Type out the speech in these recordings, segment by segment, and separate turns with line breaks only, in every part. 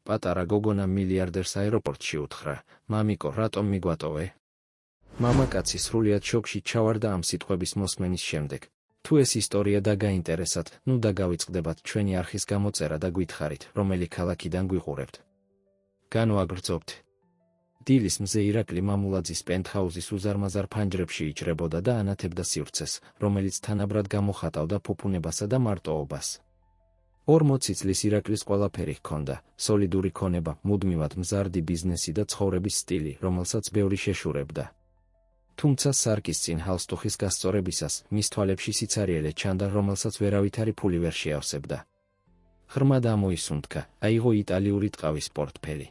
პატარა გოგონა მილიარდერს აეროპორტში უთხრა: მამიკო, რატომ მიგვატოვე? მამაკაცი სრულიად შოკში ჩავარდა ამ სიტყვების მოსმენის შემდეგ. თუ ეს ისტორია დაგაინტერესათ, ნუ დაგავიწყდებათ ჩვენი არხის გამოწერა და გვითხრით, რომელი ქალაქიდან გვიყურებთ. განვაგრძობთ. დილის მზე ირაკლი მამულაძის პენტჰაუზის უზარმაზარ ფანჯრებში იჭრებოდა და ანათებდა სივრცეს, რომელიც თანაბრად გამოხატავდა ფუფუნებასა და მარტოობას. 40 წლის ირაკლის ყველაფერი ჰქონდა: სოლიდური ქონება, მუდმივად მზარდი ბიზნესი და ცხოვრების სტილი, რომელსაც ბევრი შეშურებდა. თუმცა სარკის წინ ჰალსტუხის გასწორებისას მის თვალებში სიცარიელე ჩანდა, რომელსაც ვერავითარი ფული ვერ შეავსებდა. ღრმად ამოისუნთქა, აიღო იტალიური ტყავის პორტფელი.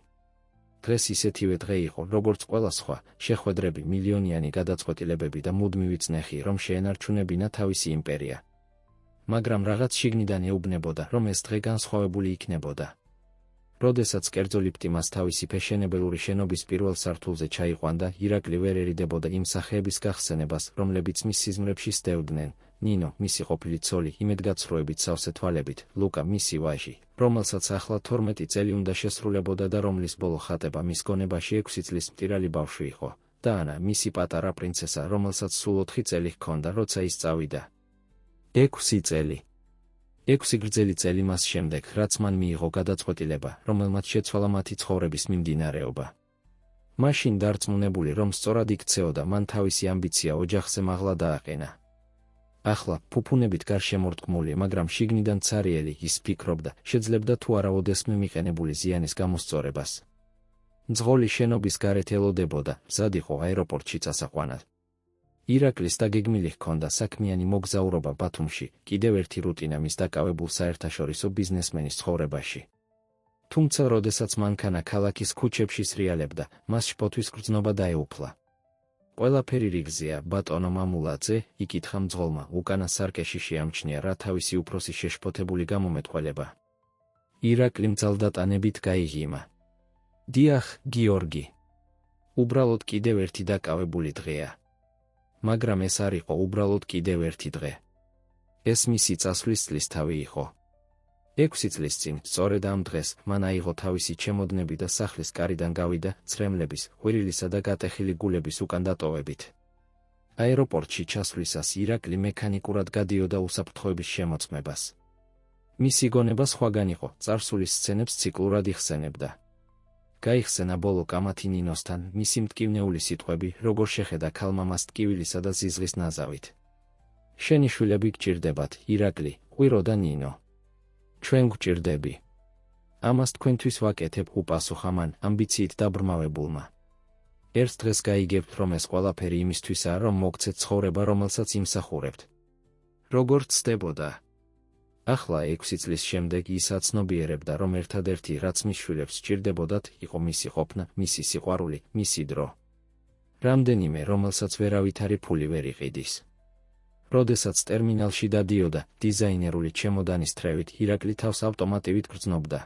დღეს ისეთივე დღე იყო, როგორც ყველა სხვა, შეხვედრები, მილიონიანი გადაწყვეტილებები და მუდმივი წნეხი, რომ შეენარჩუნებინა თავისი იმპერია. მაგრამ რაღაც შიგნიდან ეუბნებოდა, რომ ეს დღე განსხვავებული იქნებოდა. როდესაც კერძო ლიფტი მას თავისი ფეშენებელური შენობის პირველ სართულზე ჩაიყვანდა, ირაკლი ვერ ერიდებოდა იმ სახეების გახსენებას, რომლებიც მის სიზმრებში სდევდნენ: ნინო, მისი ყოფილი ცოლი, იმედგაცრუებით სავსე თვალებით, ლუკა, მისი ვაჟი, რომელსაც ახლა 12 წელი უნდა შესრულებოდა და რომლის ბოლო ხატება მის გონებაში 6 წლის მტირალი ბავშვი იყო, და ანა, მისი პატარა პრინცესა, რომელსაც სულ 4 წელი ჰქონდა, როცა ის წავიდა. 6 წელი. 6 გრძელი წელი მას შემდეგ, რაც მან მიიღო გადაწყვეტილება, რომელმაც შეცვალა მათი ცხოვრების მიმდინარეობა. მაშინ დარწმუნებული, რომ სწორად იქცეოდა, მან თავისი ამბიცია ოჯახზე მაღლა დააყენა. ახლა, ფუფუნებით გარშემორტყმული, მაგრამ შიგნიდან ცარიელი, ის ფიქრობდა, შეძლებდა თუ არა ოდესმე მიყენებული ზიანის გამოსწორებას. მძღოლი შენობის გარეთ ელოდებოდა, მზად იყო აეროპორტში წასაყვანად. ირაკლის დაგეგმილი ჰქონდა საქმიანი მოგზაურობა ბათუმში, კიდევ ერთი რუტინა მის დაკავებულ საერთაშორისო ბიზნესმენის ცხოვრებაში. თუმცა, როდესაც მანქანა ქალაქის ქუჩებში სრიალებდა, მას შფოთვის გრძნობა დაეუფლა. ყველაფერი რიგზეა, ბატონო მამულაძე, იკითხა მძღოლმა, უკანა სარკეში შეამჩნია რა თავისი უფროსი შეშფოთებული გამომეტყველება. ირაკლი მძალდატანებით გაიღიმა. დიახ, გიორგი. უბრალოდ კიდევ ერთი დაკავებული დღეა. მაგრამ ეს არ იყო უბრალოდ კიდევ ერთი დღე. ეს მისი წასვლის წლის თავი იყო. 6 წლის წინ, სწორედ ამ დღეს, მან აიღო თავისი ჩემოდნები და სახლის კარიდან გავიდა, ცრემლების, ყვირილისა და გატეხილი გულების უკან დატოვებით. აეროპორტში ჩასვლისას ირაკლი მექანიკურად გადიოდა უსაფრთხოების შემოწმებას. მისი გონება სხვაგან იყო, წარსულის სცენებს ციკლურად იხსენებდა. გაიხსენა ბოლო კამათი ნინოსთან, მისი მტკივნეული სიტყვები, როგორ შეხედა ქალმამას ტკივილისა და ზიზღის ნაზავით. შენი შვილები გჭირდებათ, ირაკლი, ყვირო და ნინო. ჩვენ გვჭირდები. ამას თქვენთვის ვაკეთებ, უპასუხა მან, ამბიციით დაბრმავებულმა. ერთ დღეს გაიგებთ, რომ ეს ყველაფერი იმისთვისაა, რომ მოგცეთ ცხოვრება, რომელსაც იმსახურებთ. როგორ ცდებოდა? ახლა 6 წლის შემდეგ ის აცნობიერებდა, რომ ერთადერთი, რაც მის შვილებს სჭირდებოდათ, იყო მისი ყოფნა, მისი სიყვარული, მისი დრო. რამდენიმე, რომელსაც ვერავითარი ფული ვერ იყიდის. როდესაც ტერმინალში დადიოდა, დიზაინერული ჩემოდანის თრევით, ირაკლი თავს ავტომატივით გრძნობდა.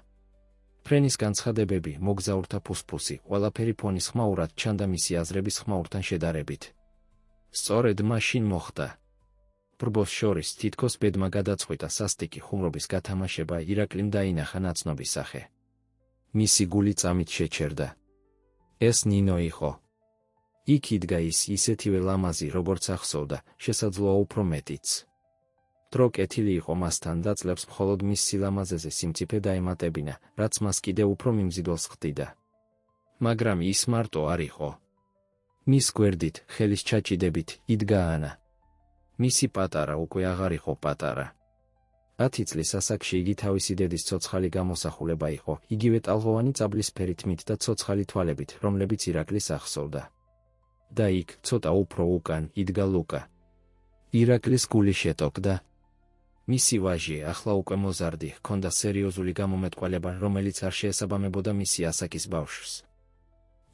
ფრენის განცხადებები, მოგზაურთა ფუსფუსი, ყველაფერი ფონის ხმაურად ჩანდა მისი აზრების ხმაურთან შედარებით. სწორედ მაშინ მოხდა. ბრბოს შორის თითქოს ბედმა გადაწყვიტა სასტიკი ხუმრობის გათამაშება, ირაკლიმ დაინახა ნაცნობი სახე. მისი გული წამით შეჩერდა. ეს ნინო იყო. იქ იდგა ის, ისეთივე ლამაზი, როგორც ახსოვდა, შესაძლოა უფრო მეტიც. დრო კეთილი იყო მასთან და წლებს მხოლოდ მის სილამაზეზე სიმწიფე დაემატებინა, რაც მას კიდევ უფრო მიმზიდველს ხდიდა. მაგრამ ის მარტო არ იყო. მის გვერდით, ხელის ჩაჭიდებით, იდგა ანა. მისი პატარა უკვე აღარ იყო პატარა. 10 წლის ასაკში იგი თავისი დედის ცოცხალი გამოსახულება იყო, იგივე ტალღოვანი წაბლისფერი თმით და ცოცხალი თვალებით, რომლებიც ირაკლის ახსოვდა. და იქ, ცოტა უფრო უკან, იდგა ლუკა. ირაკლის გული შეტოკდა. მისი ვაჟი, ახლა უკვე მოზარდი, ჰქონდა სერიოზული გამომეტყველება, რომელიც არ შეესაბამებოდა მისი ასაკის ბავშვს.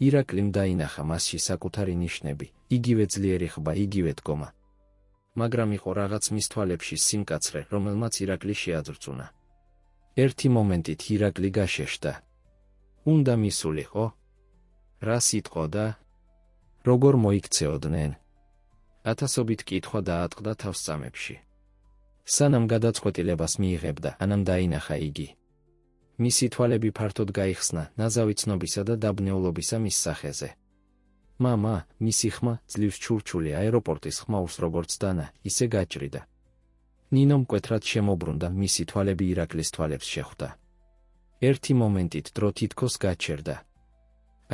ირაკლიმ დაინახა მასში საკუთარი ნიშნები, იგივე ძლიერი ხბა, იგივე დგომა. მაგრამ იყო რაღაც მის თვალებში სიმკაცრე, რომელმაც ირაკლი შეაძრწუნა. ერთი მომენტით ირაკლი გაშეშდა. უნდა მისულიყო? რა სიტყოდა? როგორ მოიქცეოდნენ? ათასობით კითხვა დაატყდა თავს წამებში. სანამ გადაწყვეტილებას მიიღებდა, ანამ დაინახა იგი. მისი თვალები ფართოდ გაიხსნა ნაზავი ცნობისა და დაბნეულობისა მის სახეზე. მამა, მისი ხმა, ძლივს ჩურჩული აეროპორტის ხმაურს როგორც დანა, ისე გაჭრიდა. ნინო მკვეთრად შემოbrunდა, მისი თვალები ირაკლის თვალებს შეხვდა. ერთი მომენტით დრო თითქოს გაჩერდა.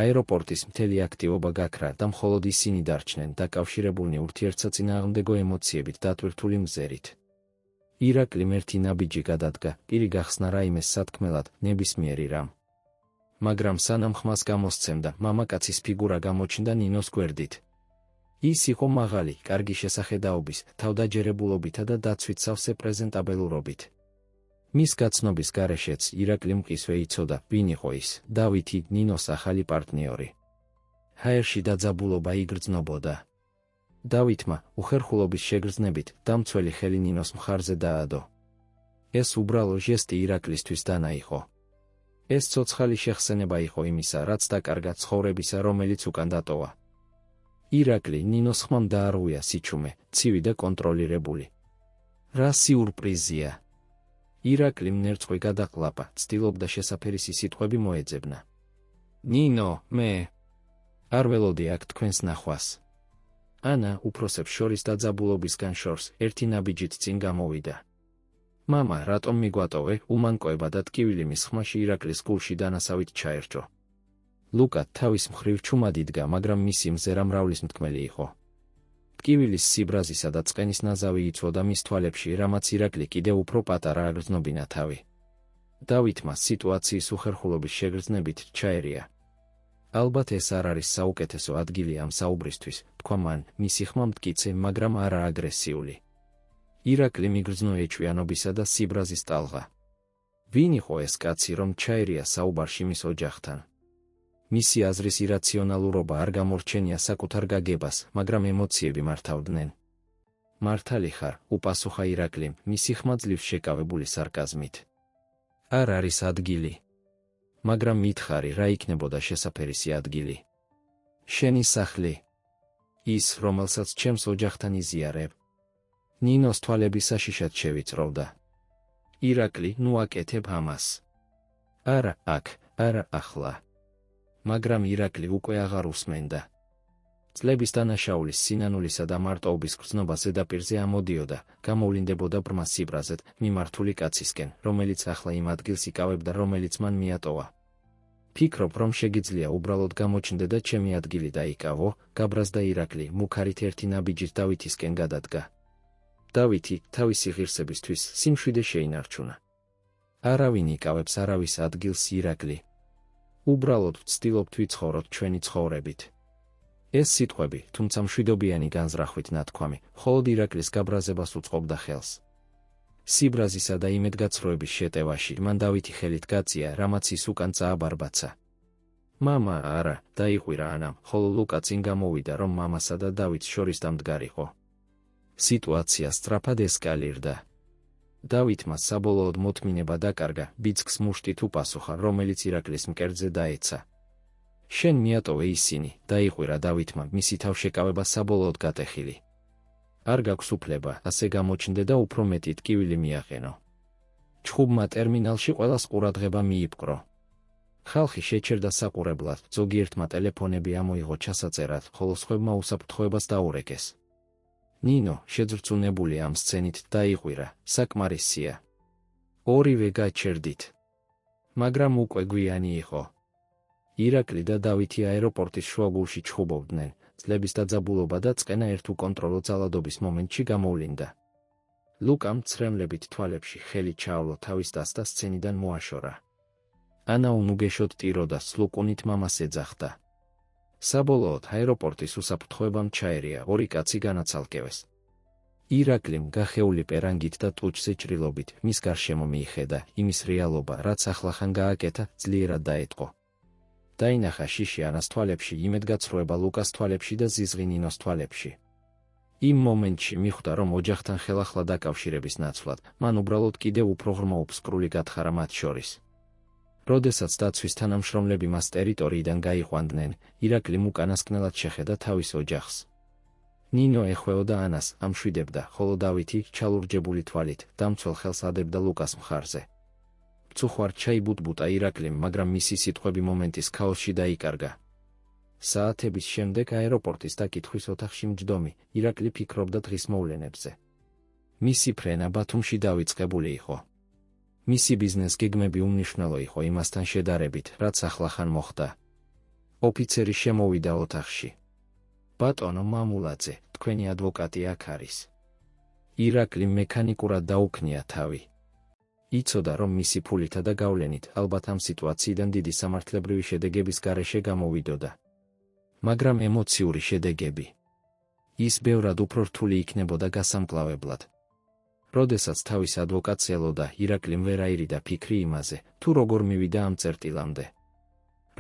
აეროპორტის მთელი აქტივობა გაქრა და მხოლოდ ისინი დარჩნენ დაკავშირებულნი ურთიერთსაწინააღმდეგო ემოციებით დატვირთული მზერით. ირაკლიმ ერთი ნაბიჯი გადადგა, პირი გახსნა რაიმეს სათქმელად, ნებისმიერი რამ. მაგრამ სანამ ხმას გამოსცემდა, მამაკაცის ფიგურა გამოჩნდა ნინოს გვერდით. ის იყო მაღალი, კარგი შესახედაობის, თავდაჯერებულობითა და დაცვით სავსე პრეზენტაბელურობით. მის გაცნობის გარეშეც ირაკლიმ მყისვე იცოდა, ვინ იყო ის, დავითი, ნინოს ახალი პარტნიორი. ჰაერში დაძაბულობა იგრძნობოდა. დავითმა, უხერხულობის შეგრძნებით, დამცველი ხელი ნინოს მხარზე დაადო. ეს უბრალო ჟესტი ირაკლისთვის დანა იყო. ეს ცოცხალი შეხსენება იყო იმისა, რაც დაკარგა ცხოვრებისა, რომელიც უკან დატოვა. ირაკლი ნინოს ხმამ დაარღვია სიჩუმე, ცივი და კონტროლირებული. რა სიურპრიზია! ირაკლიმ ნერწყვი გადაყლაპა, ცდილობდა შესაფერისი სიტყვები მოეძებნა. ნინო, მე არ ველოდი აქ თქვენს ნახვას. ანა უფროსებს შორის დაძაბულობისგან შორს ერთი ნაბიჯით წინ გამოვიდა. მამა, რატომ მიგვატოვე? უმანკოება და ტკივილი მის ხმაში ირაკლის გულში დანასავით ჩაერჯო. ლუკა თავის მხრივ ჩუმად იდგა, მაგრამ მისი მზერა მრავლისმთქმელი იყო. ტკივილის სიბრაზისა და წყენის ნაზავი იცოდა მის თვალებში, რამაც ირაკლი კიდევ უფრო პატარა აგრძნობინა თავი. დავითმა სიტუაციის უხერხულობის შეგრძნებით ჩაერია. ალბათ ეს არ არის საუკეთესო ადგილი ამ საუბრისთვის, თქვა მან, მისი ხმა მტკიცე, მაგრამ არა აგრესიული. ირაკლი მიგრძნო ეჭვიანობისა და სიბრაზის ტალღა. ვინ იყო ეს კაცი, რომ ჩაერია საუბარში მის ოჯახთან? მისი აზრის ირაციონალურობა არ გამორჩენია საკუთარ გაგებას, მაგრამ ემოციები მართავდნენ. მართალი ხარ, უპასუხა ირაკლიმ, მისი ხმა ძლივს შეკავებული სარკაზმით. არ არის ადგილი. მაგრამ მითხარი, რა იქნებოდა შესაფერისი ადგილი? შენი სახლი. ის, რომელსაც ჩემს ოჯახთან იზიარებ. ნინოს თვალები საშიშად შევიწროვდა. ირაკლი, ნუ აკეთებ ამას. არა, აქ, არა ახლა. მაგრამ ირაკლი უკვე აღარ უსმენდა. წლების დანაშაულის სინანულისა და მარტოობის გრძნობა ზედაპირზე ამოდიოდა, გამოვლინდებოდა ბრმა სიბრაზეთ, მიმართული კაცისკენ, რომელიც ახლა იმ ადგილს იკავებდა, რომელიც მან მიატოვა. ფიქრობ, რომ შეგიძლია უბრალოდ გამოჩნდე და ჩემი ადგილი დაიკავო, გაბრაზდა ირაკლი, მუქარით ერთი ნაბიჯით დავითისკენ გადადგა. დავითი, თავისი ღირსებისთვის, სიმშვიდე შეინარჩუნა. არავინ იკავებს არავის ადგილს, ირაკლი. უბრალოდ ვცდილობთ ვიცხოვროთ ჩვენი ცხოვრებით. ეს სიტყვები, თუმცა მშვიდობიანი განზრახვით ნათქვამი, მხოლოდ ირაკლის გაბრაზებას უწყობდა ხელს. სიბრაზისა და იმედგაცრუების შეტევაში მან დავითი ხელით გაწია, რამაც ის უკან წააბარბაცა. მამა, არა, დაიყვირა ანამ, ხოლო ლუკა წინ გამოვიდა, რომ მამასა და დავითს შორის დამდგარიყო. სიტუაცია სწრაფად ესკალირდა. დავითმა საბოლოოდ მოთმინება დაკარგა, ბიძგს მუშტით უპასუხა, რომელიც ირაკლის მკერდზე დაეცა. შენ მიატოვე ისინი, დაიყვირა დავითმა, მისი თავშეკავება საბოლოოდ გატეხილი. არ გაქვს უფლება, ასე გამოჩნდე და უფრო მეტი ტკივილი მიაყენო. ჩხუბმა ტერმინალში ყველას ყურადღება მიიპყრო. ხალხი შეჩერდა საყურებლად, ზოგიერთმა ტელეფონები ამოიღო ჩასაწერად, ხოლო სხვებმა უსაფრთხოებას დაურეკეს. ნინო, შეძრწუნებული ამ სცენით, დაიყვირა, საკმარისია. ორივე გაჩერდით. მაგრამ უკვე გვიანი იყო. ირაკლი და დავითი აეროპორტის შუაგულში ჩხუბობდნენ, წლების დაძაბულობა და წყენა ერთ უკონტროლო ძალადობის მომენტში გამოვლინდა. ლუკამ ცრემლებით თვალებში ხელი ჩაავლო თავის დასთა სცენიდან მოაშორა. ანა უნუგეშოდ ტიროდა, სლუკუნით მამას ეძახდა. საბოლოოდ აეროპორტის უსაფრთხოებამ ჩაერია, ორი კაცი განაცალკევეს. ირაკლიმ გახეული პერანგით და ტუჩზე ჭრილობით მის გარშემო მიიხედა, იმის რეალობა, რაც ახლახან გააკეთა, ძლიერად დაეტყო. დაინახა შიში ანას თვალებში, იმედგაცრუება ლუკას თვალებში და ზიზღი ნინოს თვალებში. იმ მომენტში მიხვდა, რომ ოჯახთან ხელახლა დაკავშირების ნაცვლად, მან უბრალოდ კიდევ უფრო ღრმა უფსკრული გათხარა მათ შორის. როდესაც დაცვის თანამშრომლები მას ტერიტორიიდან გაიყვანდნენ, ირაკლიმ უკანასკნელად შეხედა თავის ოჯახს. ნინო ეხვეოდა ანას, ამშვიდებდა, ხოლო დავითი, ჩალურჯებული თვალით, დამცველ ხელს ადებდა ლუკას მხარზე. მწუხვარ ჩაიბუტბუტა ირაკლიმ, მაგრამ მისი სიტყვები მომენტის ქაოსში დაიკარგა. საათების შემდეგ აეროპორტის დაკითხვის ოთახში მჯდომი, ირაკლი ფიქრობდა დღის მოვლენებზე. მისი ფრენა ბათუმში დავიწყებული იყო. მისი ბიზნეს გეგმები უმნიშვნელო იყო იმასთან შედარებით, რაც ახლახან მოხდა. ოფიცერი შემოვიდა ოთახში. ბატონო მამულაძე, თქვენი ადვოკატი აქ არის. ირაკლიმ მექანიკურად დაუქნია თავი. იცოდა, რომ მისი ფულითა და გავლენით ალბათ ამ სიტუაციიდან დიდი სამართლებრივი შედეგების გარეშე გამოვიდოდა. მაგრამ ემოციური შედეგები. ის ბევრად უფრო რთული იქნებოდა გასამკლავებლად. როდესაც თავის ადვოკატს ელოდა, ირაკლიმ ვერ აირიდა ფიქრი იმაზე, თუ როგორ მივიდა ამ წერტილამდე.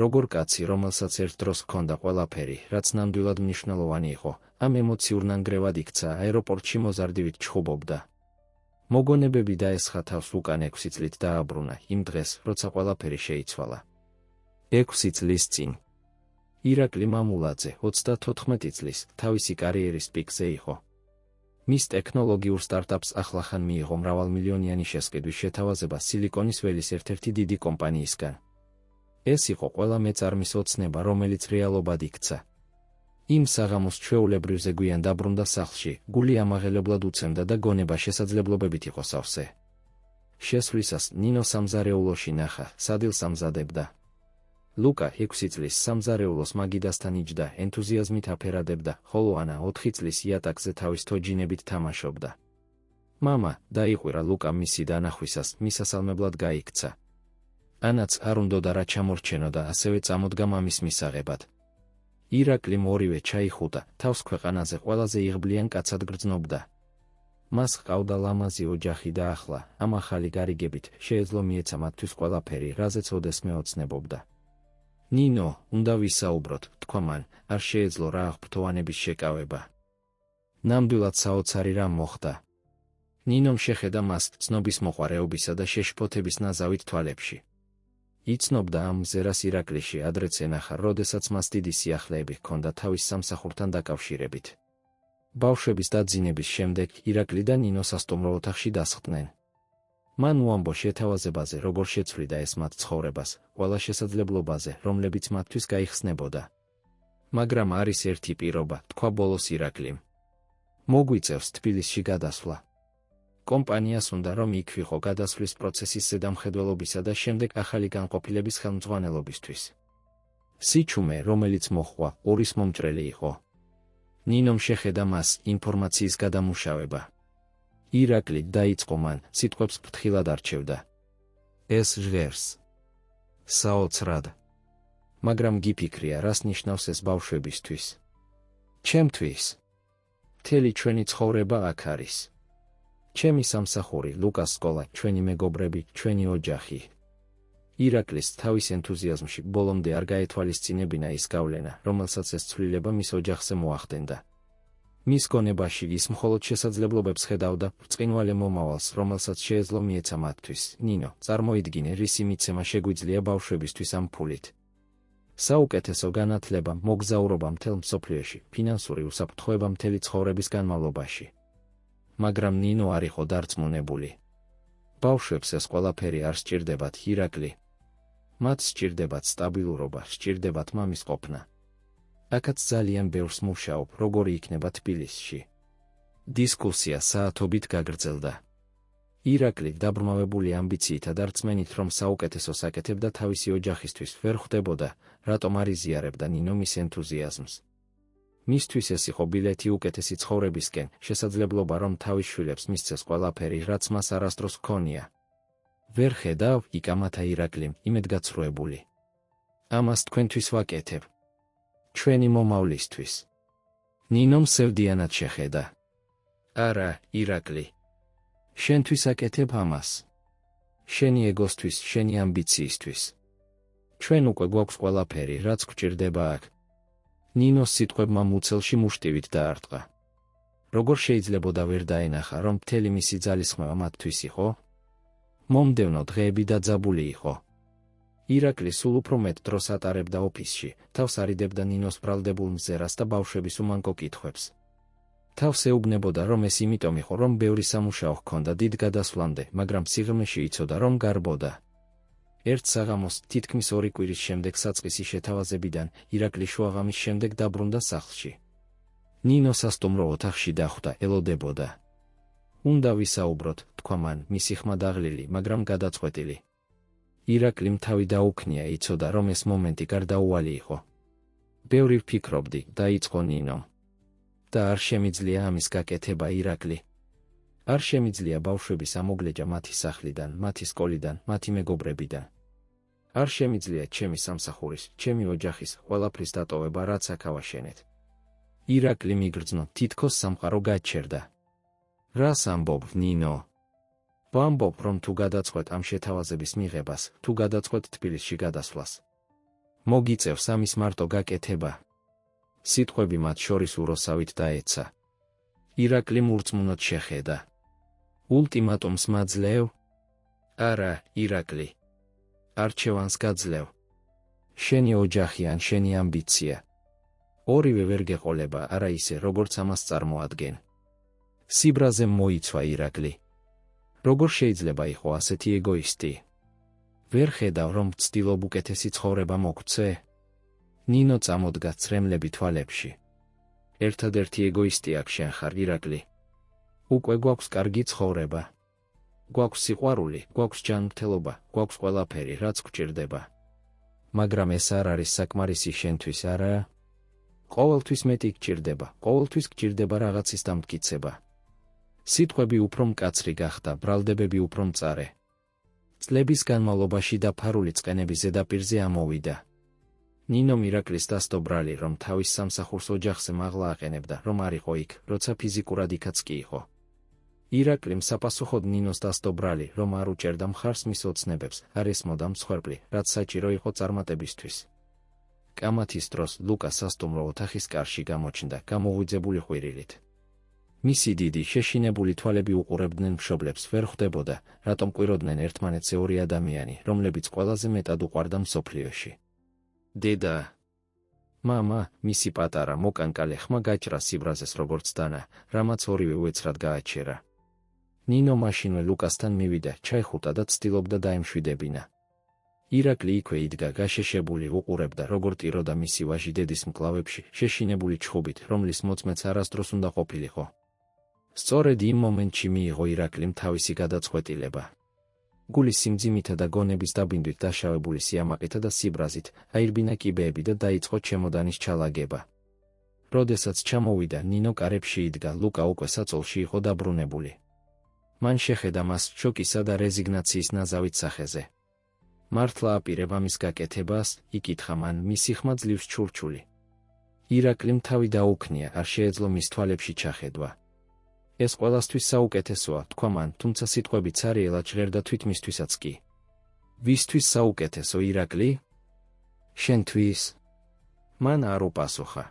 როგორ კაცი, რომელსაც ერთ დროს ჰქონდა ყველაფერი, რაც ნამდვილად მნიშვნელოვანი იყო, ამ ემოციურ ნანგრევად იქცა, აეროპორტში მოზარდივით ჩხუბობდა. მოგონებები დაესხა თავს უკან 6 წლით დააბრუნა იმ დღეს, როცა ყველაფერი შეიცვალა. 6 წლის წინ. ირაკლი მამულაძე 34 წლის თავისი კარიერის პიკზე იყო. მის ტექნოლოგიურ სტარტაპს ახლახან მიიღო მრავალმილიონიანი შესყიდვის შეთავაზება სილიკონის ველის ერთ-ერთი დიდი კომპანიისგან. ეს იყო ყველა მეწარმის ოცნება, რომელიც რეალობად იქცა. იმ საღამოს ჩვეულებრივ ზეგვიან დაბრუნდა სახლში, გული ამაღელებლად უცემდა და გონება შესაძლებლობებით იყო სავსე. შესვლისას ნინო სამზარეულოში ნახა, სადილს ამზადებდა. ლუკა 6 წლის სამზარეულოს მაგიდასთან იჯდა, ენთუზიაზმით აფერადებდა, ხოლო ანა 4 წლის იატაკზე თავის თოჯინებით თამაშობდა. მამა დაიყვირა ლუკა მისი დანახვისას, მისასალმებლად გაიქცა. ანაც არ უნდოდა რა ჩამორჩენოდა, ასევე წამოდგა მამის მისაღებად. ირაკლიმ ორივე ჩაიხუტა, თავს ქვეყანაზე ყველაზე იღბლიან კაცად გრძნობდა. მას ჰყავდა ლამაზი ოჯახი და ახლა, ამ ახალი გარიგებით, შეეძლო მიეცა მათთვის ყველაფერი, რაზეც ოდესმე ოცნებობდა. ნინო, უნდა ვისაუბროთ, თქვა მან, არ შეეძლო რა აღფრთოვანების შეკავება. ნამდვილად საოცარი რამ მოხდა. ნინომ შეხედა მას ცნობის მოყვარეობისა და შეშფოთების ნაზავით თვალებში. იცნობდა ამ მზერას ირაკლიში, ადრეც ენახა, როდესაც მას დიდი სიახლეები ჰქონდა თავის სამსახურთან დაკავშირებით. ბავშვების დაძინების შემდეგ ირაკლი და ნინო სასტუმრო ოთახში დასხდნენ. მან უამბო შეთავაზებაზე, როგორ შეცვლიდა ეს მათ ცხოვრებას, ყველა შესაძლებლობაზე, რომლებიც მათთვის გაიხსნებოდა. მაგრამ არის ერთი პირობა, თქვა ბოლოს ირაკლიმ. მოგვიწევს თბილისში გადასვლა. კომპანიას უნდა, რომ იქ ვიყო გადასვლის პროცესის ზედამხედველობისა და შემდეგ ახალი განყოფილების ხელმძღვანელობისთვის. სიჩუმე, რომელიც მოჰყვა, ორის მომჭრელი იყო. ნინომ შეხედა მას ინფორმაციის გადამუშავება. ირაკლი დაიწყო მან, სიტყვებს ფრთხილად არჩევდა. ეს ჟღერს. საოცრად. მაგრამ გიფიქრია, რას ნიშნავს ეს ბავშვებისთვის. ჩემთვის. მთელი ჩვენი ცხოვრება აქ არის. ჩემი სამსახური, ლუკას სკოლა, ჩვენი მეგობრები, ჩვენი ოჯახი. ირაკლის თავის ენთუზიაზმში ბოლომდე არ გაეთვალისწინებინა ის გავლენა, რომელსაც ეს ცვლილება მის ოჯახზე მოახდენდა. მის გონებაში ის მხოლოდ შესაძლებლობებს ხედავდა, ბრწყინვალე მომავალს, რომელსაც შეეძლო მიეცა მათთვის. ნინო, წარმოიდგინე, რისი მიცემა შეგვიძლია ბავშვებისთვის ამ ფულით. საუკეთესო განათლება, მოგზაურობა მთელ მსოფლიოში, ფინანსური უსაფრთხოება მთელი ცხოვრების განმავლობაში. მაგრამ ნინო არ იყო დარწმუნებული. ბავშვებს ეს ყველაფერი არ სჭირდებათ, ირაკლი. მათ სჭირდებათ სტაბილურობა, სჭირდებათ მამის ყოფნა. აქაც ძალიან ბევრს მუშაობ, როგორი იქნება თბილისში. დისკუსია საათობით გაგრძელდა. ირაკლი, დაბრმავებული ამბიციითა და რწმენით, რომ საუკეთესოს აკეთებდა თავისი ოჯახისთვის, ვერ ხვდებოდა, რატომ არ იზიარებდა ნინო მის ენთუზიაზმს. მისთვის ეს იყო ბილეთი უკეთესი ცხოვრებისკენ, შესაძლებლობა, რომ თავის შვილებს მისცეს ყველაფერი, რაც მას არასდროს ჰქონია. ვერ ხედავ, იკამათა ირაკლიმ, იმედგაცრუებული. ამას თქვენთვის ვაკეთებ. ჩვენი მომავლისთვის. ნინომ სევდიანად შეხედა. არა, ირაკლი. შენთვის აკეთებ ამას. შენი ეგოსთვის, შენი ამბიციისთვის. ჩვენ უკვე გვაქვს ყველაფერი, რაც გვჭირდება აქ. ნინოს სიტყვებმა მუცელში მუშტივით დაარტყა. როგორ შეიძლებოდა ვერ დაენახა, რომ მთელი მისი ძალისხმევა მათთვის იყო? მომდევნო დღეები დაძაბული იყო. ირაკლი სულ უფრო მეტ დროს ატარებდა ოფისში, თავს არიდებდა ნინოს ბრალდებულ მზერას და ბავშვების უმანკო კითხვებს. თავს ეუბნებოდა, რომ ეს იმიტომ იყო, რომ ბევრი სამუშაო ჰქონდა დიდ გადასვლამდე, მაგრამ სიღრმეში იცოდა, რომ გარბოდა. ერთ საღამოს, თითქმის 2 კვირის შემდეგ საწყისი შეთავაზებიდან, ირაკლი შუაღამის შემდეგ დაბრუნდა სახლში. ნინო სასტუმრო ოთახში დახვდა, ელოდებოდა. უნდა ვისაუბროთ, თქვა მან, მისი ხმა დაღლილი, მაგრამ გადაწყვეტილი. ირაკლიმ თავი დაუქნია, იცოდა, რომ ეს მომენტი გარდაუვალი იყო. ბევრი ვფიქრობდი, დაიწყო ნინომ. და არ შემიძლია ამის გაკეთება, ირაკლი. არ შემიძლია ბავშვების ამოგლეჯა მათი სახლიდან, მათი სკოლიდან, მათი მეგობრებიდან. არ შემიძლია ჩემი სამსახურის, ჩემი ოჯახის, ყველაფრის დატოვება, რაც აქ ავაშენეთ. ირაკლი მიგრძნო, თითქოს სამყარო გაჩერდა. რას ამბობ, ნინო? ვამბობ, რომ თუ გადაწყვეტ ამ შეთავაზების მიღებას, თუ გადაწყვეტ თბილისში გადასვლას. მოგიწევს ამის მარტო გაკეთება. სიტყვები მათ შორის უროსავით დაეცა. ირაკლი მურწმუნოდ შეხედა. ულტიმატუმს მაძლევ? არა, ირაკლი. არჩევანს გაძლევ. შენი ოჯახი ან შენი ამბიცია. ორივე ვერ გეყოლება, არა ისე, როგორც ამას წარმოადგენ. სიბრაზე მოიცვა ირაკლი. როგორ შეიძლება იყო ასეთი ეგოისტი? ვერ ხედავ, რომ ვცდილობ უკეთესი ცხოვრება მოგცე? ნინო წამოდგა ცრემლები თვალებში. ერთადერთი ეგოისტი აქ შენ ხარ, ირაკლი. უკვე გვაქვს კარგი ცხოვრება. გვაქვს სიყვარული, გვაქვს ჯანმრთელობა, გვაქვს ყველაფერი, რაც გვჭირდება. მაგრამ ეს არ არის საკმარისი შენთვის, არა? ყოველთვის მეტი გჭირდება, ყოველთვის გჭირდება რაღაცის დამტკიცება. სიტყვები უფრო მკაცრი გახდა, ბრალდებები უფრო მწარე. წლების განმავლობაში დაფარული წყენების ზედაპირზე ამოვიდა. ნინომ ირაკლის დასტობრალი, რომ თავის სამსახურს ოჯახზე მაღლა აყენებდა, რომ არ იყო იქ, როცა ფიზიკურად იქაც კი იყო. ირაკლიმ საპასუხოდ ნინოს დასტობრალი, რომ არ უჭერდა მხარს მის ოცნებებს, არ ესმოდა მსხვერპლი, რაც საჭირო იყო წარმატებისთვის. კამათის დროს ლუკა სასტუმრო ოთახის კარში გამოჩნდა, გამოღვიძებული ყვირილით. მისი დიდი, შეშინებული თვალები უყურებდნენ მშობლებს, ვერ ხვდებოდა, რატომ ყვიროდნენ ერთმანეთზე ორი ადამიანი, რომლებიც ყველაზე მეტად უყვარდა მსოფლიოში. დედა. მამა, მისი პატარა, მოკანკალე ხმა გაჭრა სიბრაზეს როგორც დანა, რამაც ორივე უეცრად გააჩერა. ნინო მაშინვე ლუკასთან მივიდა, ჩაიხუტა და ცდილობდა დაემშვიდებინა. ირაკლი იქვე იდგა, გაშეშებული, უყურებდა, როგორ ტიროდა მისი ვაჟი დედის მკლავებში, შეშინებული ჩხუბით, რომლის მოწმეც არასდროს უნდა ყოფილიყო. სწორედ იმ მომენტში მიიღო ირაკლიმ თავისი გადაწყვეტილება. გულის სიმძიმითა და გონების დაბინდვით დაშავებული სიამაყითა და სიბრაზით, აირბინა კიბეები და დაიწყო ჩემოდანის ჩალაგება. როდესაც ჩამოვიდა, ნინო კარებში იდგა, ლუკა უკვე საწოლში იყო დაბრუნებული. მან შეხედა მას შოკისა და რეზიგნაციის ნაზავით სახეზე. მართლა აპირებ ამის გაკეთებას? იკითხა მან, მისი ხმა ძლივს ჩურჩული. ირაკლიმ თავი დაუქნია, არ შეეძლო მის თვალებში ჩახედვა. ეს ყველასთვის საუკეთესოა, თქვა მან, თუმცა სიტყვებიც არიელად ჟღერდა თვითმისთვისაც კი. ვისთვის საუკეთესო, ირაკლი? შენთვის? მან არ უპასუხა.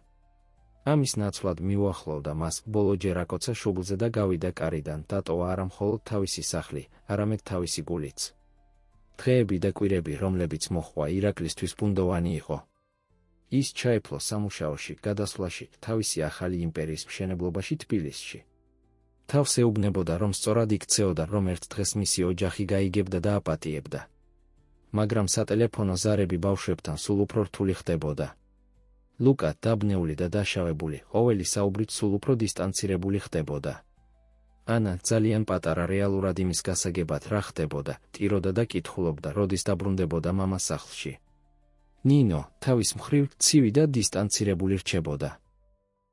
ამის ნაცვლად მიუახლოვდა მას, ბოლოჯერ აკოცა შუბლზე და გავიდა კარიდან, დატოვა არა მხოლოდ თავისი სახლი, არამედ თავისი გულიც. დღეები და კვირები, რომლებიც მოჰყვა, ირაკლისთვის ბუნდოვანი იყო. ის ჩაეფლო სამუშაოში, გადასვლაში, თავისი ახალი იმპერიის მშენებლობაში თბილისში. თავს ეუბნებოდა, რომ სწორად იქცეოდა, რომ ერთ დღეს მისი ოჯახი გაიგებდა და აპატიებდა. მაგრამ სატელეფონო ზარები ბავშვებთან სულ უფრო რთული ხდებოდა. ლუკა, დაბნეული და დაშავებული, ყოველი საუბრით სულ უფრო დისტანცირებული ხდებოდა. ანა, ძალიან პატარა, რეალურად იმის გასაგებად რა ხდებოდა, ტიროდა და კითხულობდა, როდის დაბრუნდებოდა მამა სახლში. ნინო, თავის მხრივ, ცივი და დისტანცირებული რჩებოდა.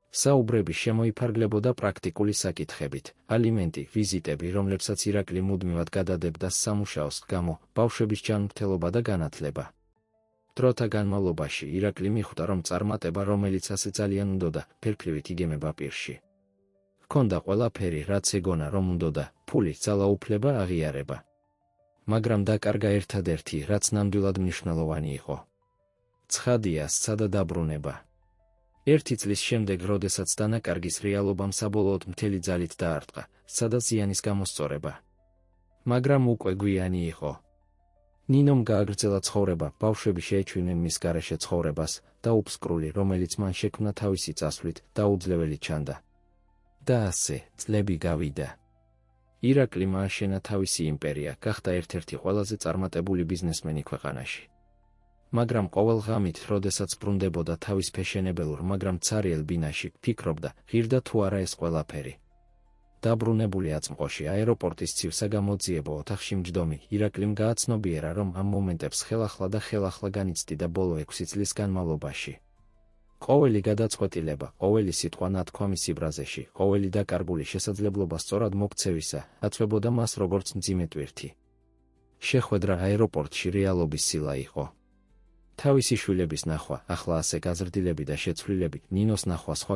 საუბრები შემოიფარგლებოდა პრაქტიკული საკითხებით, ალიმენტი, ვიზიტები, რომლებსაც ირაკლი მუდმივად გადადებდა სამუშაოს გამო, ბავშვების ჯანმრთელობა და განათლება. დროთა განმავლობაში ირაკლი მიხვდა, რომ წარმატება, რომელიც ასე ძალიან უნდოდა, ფერფლივით იგემება პირში. ჰქონდა ყველაფერი, რაც ეგონა, რომ უნდოდა, ფული, ძალაუფლება, აღიარება. მაგრამ დაკარგა ერთადერთი, რაც ნამდვილად მნიშვნელოვანი იყო. ცხადია, სცადა დაბრუნება. ერთი წლის შემდეგ, როდესაც დანაკარგის რეალობამ საბოლოოდ მთელი ძალით დაარტყა, სცადა ზიანის გამოსწორება. მაგრამ უკვე გვიანი იყო. ნინომ გააგრძელა ცხოვრება, ბავშვები შეეჩვენენ მის გარეშე ცხოვრებას, და უფსკრული, რომელიც მან შექმნა თავისი წასვლით, დაუძლეველი ჩანდა. და ასე, წლები გავიდა. ირაკლიმ ააშენა თავისი იმპერია, გახდა ერთ-ერთი ყველაზე წარმატებული ბიზნესმენი ქვეყანაში. მაგრამ ყოველ ღამით, როდესაც ბრუნდებოდა თავის ფეშენებელურ, მაგრამ ცარიელ ბინაში, ფიქრობდა, ღირდა თუ არა ეს ყველაფერი. დაბრუნებული აწმყოში აეროპორტის ცივ საგამოძიებო ოთახში მჯდომი, ირაკლიმ გააცნობიერა, რომ ამ მომენტებს ხელახლა და ხელახლა განიცდიდა ბოლო 6 წლის განმავლობაში. ყოველი გადაწყვეტილება, ყოველი სიტყვა ნათქვამი სიბრაზეში, ყოველი დაკარგული შესაძლებლობა სწორად მოქცევისა, აწვებოდა მას როგორც მძიმე ტვირთი. შეხვედრა აეროპორტში რეალობის სილა იყო. თავისი შვილების ნახვა, ახლა ასე გაზრდილები და შეცვლილები, ნინოს ნახვა სხვა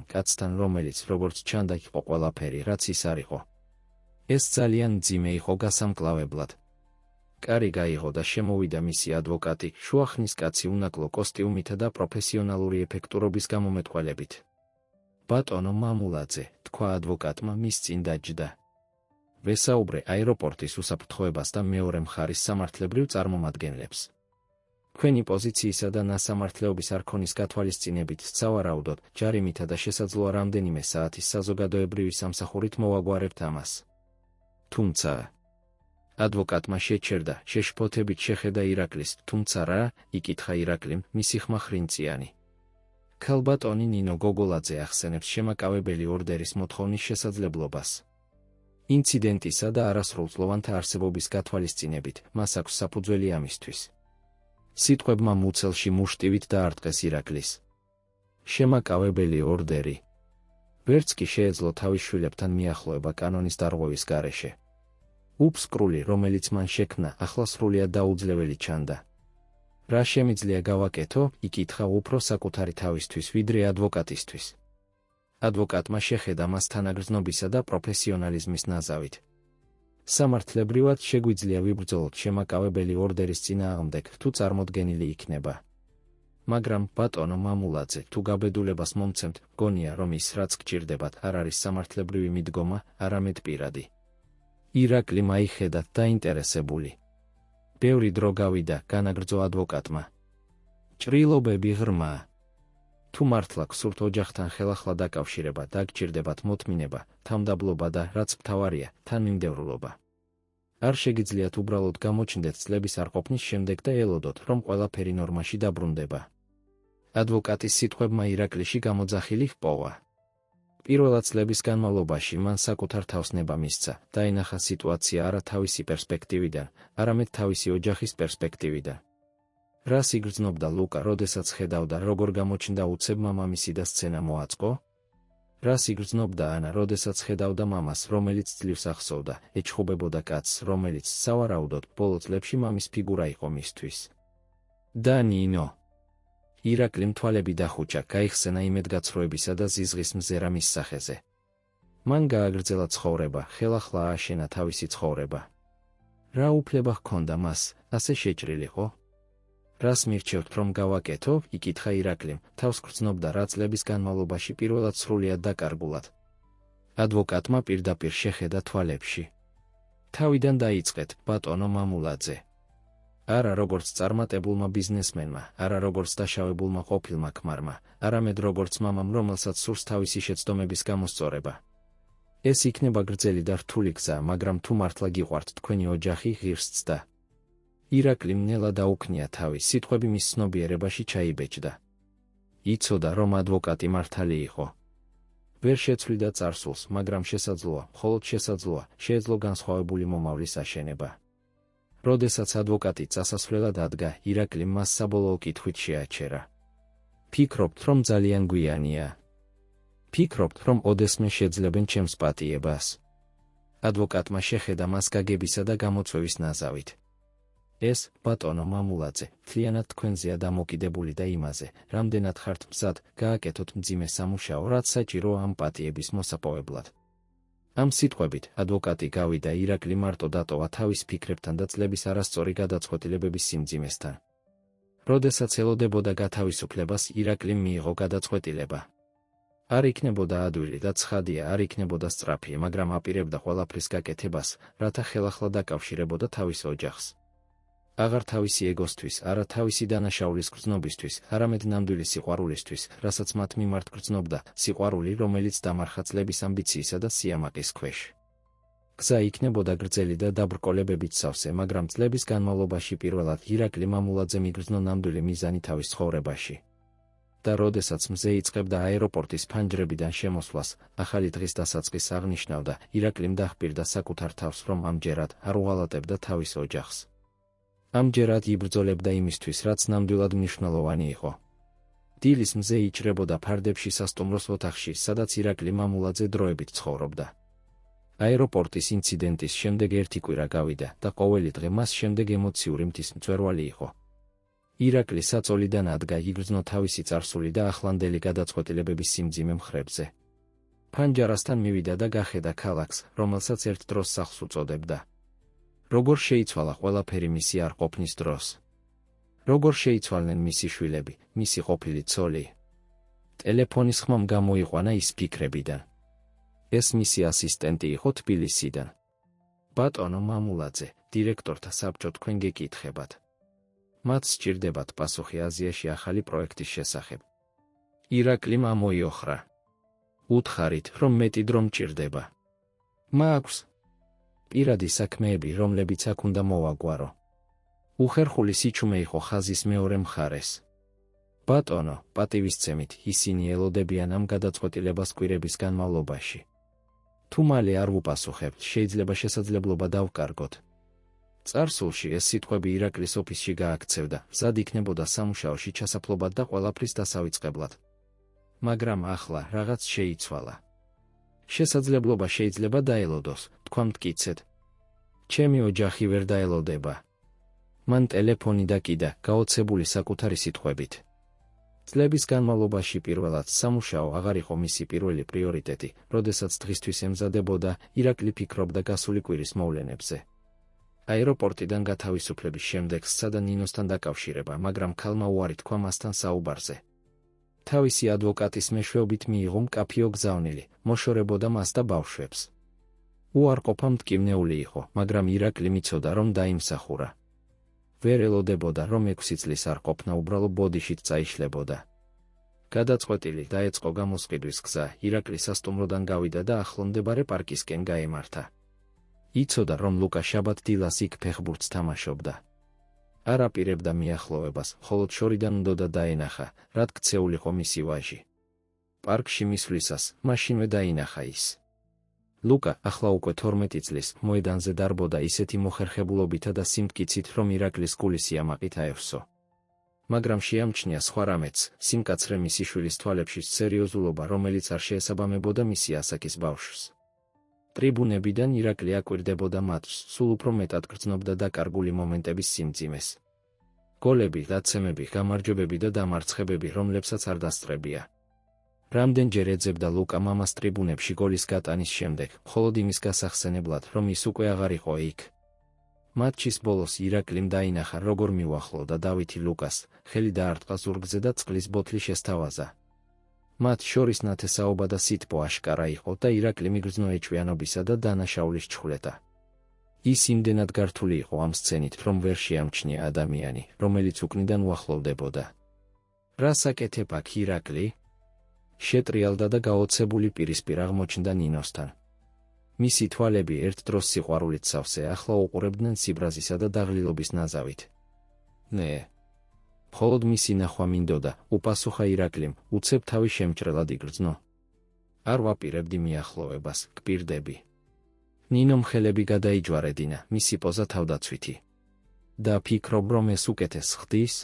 კაცთან, რომელიც, როგორც ჩანდა, იყო ყველაფერი, რაც ის არ იყო. ეს ძალიან მძიმე იყო გასამკლავებლად. კარი გაიღო და შემოვიდა მისი ადვოკატი, შუახნის კაცი უნაკლო კოსტიუმითა და პროფესიონალური ეფექტურობის გამომეტყველებით. ბატონო მამულაძე, თქვა ადვოკატმა, მის წინ დაჯდა. ვესაუბრე აეროპორტის უსაფრთხოებას და მეორე მხარის სამართლებრივ წარმომადგენლებს. თქვენი პოზიციისა და ნასამართლეობის არქონის გათვალისწინებით სავარაუდოდ, ჯარიმითა და შესაძლოა რამდენიმე საათის საზოგადოებრივი სამსახურით მოვაგვარებთ ამას. თუმცა ადვოკატმა შეჩერდა, შეშფოთებით შეხედა ირაკლის, თუმცა რა, იკითხა ირაკლიმ, მისი ხმა ხრინწიანი. ქალბატონი ნინო გოგოლაძე ახსენებს შემაკავებელი ორდერის მოთხოვნის შესაძლებლობას. ინციდენტისა და არასრულწლოვანთა არსებობის გათვალისწინებით, მას აქვს საფუძველი ამისთვის. სიტყვებმა მუცელში მუშტივით დაარტყეს ირაკლის შემაკავებელი ორდერი. ვერც კი შეეძლო თავის შვილებთან მიახლოება კანონის დარღვევის გარეშე. უფსკრული, რომელიც მან შექმნა, ახლა სრულიად დაუძლეველი ჩანდა. რა შემიძლია გავაკეთო, იკითხა უფრო საკუთარი თავისთვის, ვიდრე ადვოკატისთვის. ადვოკატმა შეხედა მას თანაგრძნობისა და პროფესიონალიზმის ნაზავით. სამართლებრივად შეგვიძლია ვიბრძოლოთ შემაკავებელი ორდერის წინააღმდეგ, თუ წარმოდგენილი იქნება. მაგრამ, ბატონო მამულაძე, თუ გაბედულებას მომცემთ, გონია, რომ ის, რაც გჭირდებათ, არ არის სამართლებრივი მიდგომა, არამედ პირადი. ირაკლი მაიხედა დაინტერესებული. ბევრი დრო გავიდა, განაგრძო ადვოკატმა. ჭრილობები ღრმაა. თუ მართლა გსურთ ოჯახთან ხელახლა დაკავშირება, დაგჭირდებათ მოთმინება, თავმდაბლობა და, რაც მთავარია, თანმიმდევრულობა. არ შეგიძლიათ უბრალოდ გამოჩნდეთ წლების არყოფნის შემდეგ და ელოდოთ, რომ ყველაფერი ნორმაში დაბრუნდება. ადვოკატის სიტყვებმა ირაკლიში გამოძახილი ჰპოვა. პირველად წლების განმავლობაში მან საკუთარ თავს ნება მისცა, დაინახა სიტუაცია არა თავისი პერსპექტივიდან, არამედ თავისი ოჯახის პერსპექტივიდან. რას იგრძნობდა ლუკა, როდესაც ხედავდა, როგორ გამოჩნდა უცებ მამამისი და სცენა მოაწყო? რას იგრძნობდა ანა, როდესაც ხედავდა მამას, რომელიც ძლივს ახსოვდა, ეჩხუბებოდა კაცს, რომელიც, სავარაუდოდ, ბოლო წლებში მამის ფიგურა იყო მისთვის. და ნინო. ირაკლიმ თვალები დახუჭა, გაიხსენა იმედგაცრუებისა და ზიზღის მზერა მის სახეზე. მან გააგრძელა ცხოვრება, ხელახლა ააშენა თავისი ცხოვრება. რა უფლება ჰქონდა მას, ასე შეჭრილიყო? რას მირჩევთ, რომ გავაკეთო, იკითხა ირაკლიმ, თავს გრძნობდა რა წლების განმავლობაში პირველად სრულიად დაკარგულად. ადვოკატმა პირდაპირ შეხედა თვალებში. თავიდან დაიწყეთ, ბატონო მამულაძე. არა როგორც წარმატებულმა ბიზნესმენმა, არა როგორც დაშავებულმა ყოფილმა ქმარმა, არამედ როგორც მამამ, რომელსაც სურს თავისი შეცდომების გამოსწორება. ეს იქნება გრძელი და რთული გზა, მაგრამ თუ მართლა გიყვართ თქვენი ოჯახი, ღირს ცდა. ირაკლიმ ნელა დაუქნია თავი, სიტყვები მის ცნობიერებაში ჩაიბეჭდა. იცოდა, რომ ადვოკატი მართალი იყო. ვერ შეცვლიდა წარსულს, მაგრამ შესაძლოა, მხოლოდ შესაძლოა, შეეძლო განსხვავებული მომავლის აშენება. როდესაც ადვოკატი წასასვლელად ადგა, ირაკლიმ მას საბოლოო კითხვით შეაჩერა. ფიქრობთ, რომ ძალიან გვიანია? ფიქრობთ, რომ ოდესმე შეძლებენ ჩემს პატიებას? ადვოკატმა შეხედა მას გაგებისა და გამოწვევის ნაზავით. ეს, ბატონო მამულაძე, მთლიანად თქვენზეა დამოკიდებული და იმაზე, რამდენად ხართ მზად, გააკეთოთ მძიმე სამუშაო, რაც საჭიროა ამ პატიების მოსაპოვებლად. ამ სიტყვებით, ადვოკატი გავიდა ირაკლი მარტო დატოვა თავის ფიქრებთან და წლების არასწორი გადაწყვეტილებების სიმძიმესთან. როდესაც ელოდებოდა გათავისუფლებას, ირაკლიმ მიიღო გადაწყვეტილება. არ იქნებოდა ადვილი და ცხადია, არ იქნებოდა სწრაფი, მაგრამ აპირებდა ყველაფრის გაკეთებას, რათა ხელახლა დაკავშირებოდა თავის ოჯახს. აღარ თავისი ეგოსთვის, არა თავისი დანაშაულის გრძნობისთვის, არამედ ნამდვილი სიყვარულისთვის, რასაც მათ მიმართ გრძნობდა, სიყვარული, რომელიც დამარხა წლების ამბიციისა და სიამაყის ქვეშ. გზა იქნებოდა გრძელი და დაბრკოლებებით სავსე, მაგრამ წლების განმავლობაში პირველად ირაკლი მამულაძემ იგრძნო ნამდვილი მიზანი თავის ცხოვრებაში. და როდესაც მზე იწყებდა აეროპორტის ფანჯრებიდან შემოსვლას, ახალი დღის დასაწყის აღნიშნავდა, ირაკლიმ დაჰპირდა საკუთარ თავს, რომ ამჯერად არ უღალატებდა თავის ოჯახს. ამჯერად იბრძოლებდა იმისთვის, რაც ნამდვილად მნიშვნელოვანი იყო. დილის მზე იჭრებოდა ფარდებში სასტუმროს ოთახში, სადაც ირაკლი მამულაძე დროებით ცხოვრობდა. აეროპორტის ინციდენტის შემდეგ ერთი კვირა გავიდა და ყოველი დღე მას შემდეგ ემოციური მთის მწვერვალი იყო. ირაკლი საწოლიდან ადგა, იგრძნო თავისი წარსული და ახლანდელი გადაწყვეტილებების სიმძიმე მხრებზე. ფანჯარასთან მივიდა და გახედა ქალაქს, რომელსაც ერთ დროს სახლს უწოდებდა. როგორ შეიცვალა ყველაფერი მისი არ ყოფნის დროს. როგორ შეიცვალნენ მისი შვილები, მისი ყოფილი ცოლი. ტელეფონის ხმამ გამოიყვანა ის ფიქრებიდან. ეს მისი ასისტენტი იყო თბილისიდან. ბატონო მამულაძე, დირექტორთა საბჭო, თქვენ გეკითხებათ. მათ სჭირდებათ პასუხი აზიაში ახალი პროექტის შესახებ. ირაკლიმ ამოიოხრა. უთხარით, რომ მეტი დრო მჭირდება. მაქვს პირადი საქმეები, რომლებიც აქ უნდა მოვაგვარო. უხერხული სიჩუმე იყო ხაზის მეორე მხარეს. ბატონო, პატივისცემით, ისინი ელოდებიან ამ გადაწყვეტილებას კვირების განმავლობაში. თუ მალე არ ვუპასუხებთ, შეიძლება შესაძლებლობა დავკარგოთ. წარსულში ეს სიტყვები ირაკლის ოფისში გააქცევდა, მზად იქნებოდა სამუშაოში ჩასაფლობად და ყველაფრის დასავიწყებლად. მაგრამ ახლა რაღაც შეიცვალა. შესაძლებლობა შეიძლება დაელოდოს, თქვა მტკიცედ. ჩემი ოჯახი ვერ დაელოდება. მან ტელეფონი დაკიდა, გაოცებული საკუთარი სიტყვებით. წლების განმავლობაში პირველად სამუშაო აღარ იყო მისი პირველი პრიორიტეტი, როდესაც დღისთვის ემზადებოდა, ირაკლი ფიქრობდა გასული კვირის მოვლენებზე. აეროპორტიდან გათავისუფლების შემდეგ სცადა და ნინოსთან დაკავშირება, მაგრამ ქალმა უარი თქვა მასთან საუბარზე. თავისი ადვოკატის მეშვეობით მიიღო მკაფიო გზავნილი, მოშორებოდა მას და ბავშვებს. უარყოფა მტკივნეული იყო, მაგრამ ირაკლი მიცოდა, რომ დაიმსახურა. ვერ ელოდებოდა, რომ 6 წლის არ ყოფნა უბრალო ბოდიშით წაიშლებოდა. გადაწყვეტილი დაეწყო გამოსყიდვის გზა, ირაკლი სასტუმროდან გავიდა და ახლომდებარე პარკისკენ გაემართა. იცოდა, რომ ლუკა შაბათ-დილას იქ ფეხბურთს თამაშობდა. არ აპირებდა მიახლოვებას, მხოლოდ შორიდან უნდოდა დაენახა, რად ქცეულიყო მისი ვაჟი. პარკში მისვლისას, მაშინვე დაინახა ის. ლუკა, ახლა უკვე 12 წლის, მოედანზე დარბოდა ისეთი მოხერხებულობითა და სიმტკიცით, რომ ირაკლის გული სიამაყით აევსო. მაგრამ შეამჩნია სხვა რამეც, სიმკაცრე მისი შვილის თვალებში სერიოზულობა, რომელიც არ შეესაბამებოდა მისი ასაკის ბავშვს. ტრიბუნებიდან ირაკლი აკვირდებოდა მატჩს, სულ უფრო მეტად გრძნობდა დაკარგული მომენტების სიმძიმეს. გოლები, დაცემები, გამარჯვებები და დამარცხებები, რომლებსაც არ დასწრებია. რამდენჯერ ეძებდა ლუკა მამას ტრიბუნებში გოლის გატანის შემდეგ, მხოლოდ იმის გასახსენებლად, რომ ის უკვე აღარ იყო იქ. მატჩის ბოლოს ირაკლიმ დაინახა, როგორ მიუახლოვდა დავითი ლუკას, ხელი დაარტყა ზურგზე და წყლის ბოთლი შესთავაზა. მათ შორის ნათესაობა და სითბო აშკარა იყო და ირაკლი მიგრძნო ეჭვიანობისა და დანაშაულის ჩხვლეტა. ის იმდენად გართული იყო ამ სცენით, რომ ვერ შეამჩნია ადამიანი, რომელიც უკნიდან უახლოვდებოდა. რას აკეთებ აქ, ირაკლი? შეტრიალდა და გაოცებული პირისპირ აღმოჩნდა ნინოსთან. მისი თვალები ერთ დროს სიყვარულით სავსე, ახლა უყურებდნენ სიბრაზისა და დაღლილობის ნაზავით. ნე. მხოლოდ მისი ნახვა მინდოდა, უპასუხა ირაკლიმ, უცებ თავი შემჭრელად იგრძნო. არ ვაპირებდი მიახლოვებას, გპირდები. ნინომ ხელები გადაიჯვარედინა, მისი პოზა თავდაცვითი. და ფიქრობ, რომ ეს უკეთეს ხდის?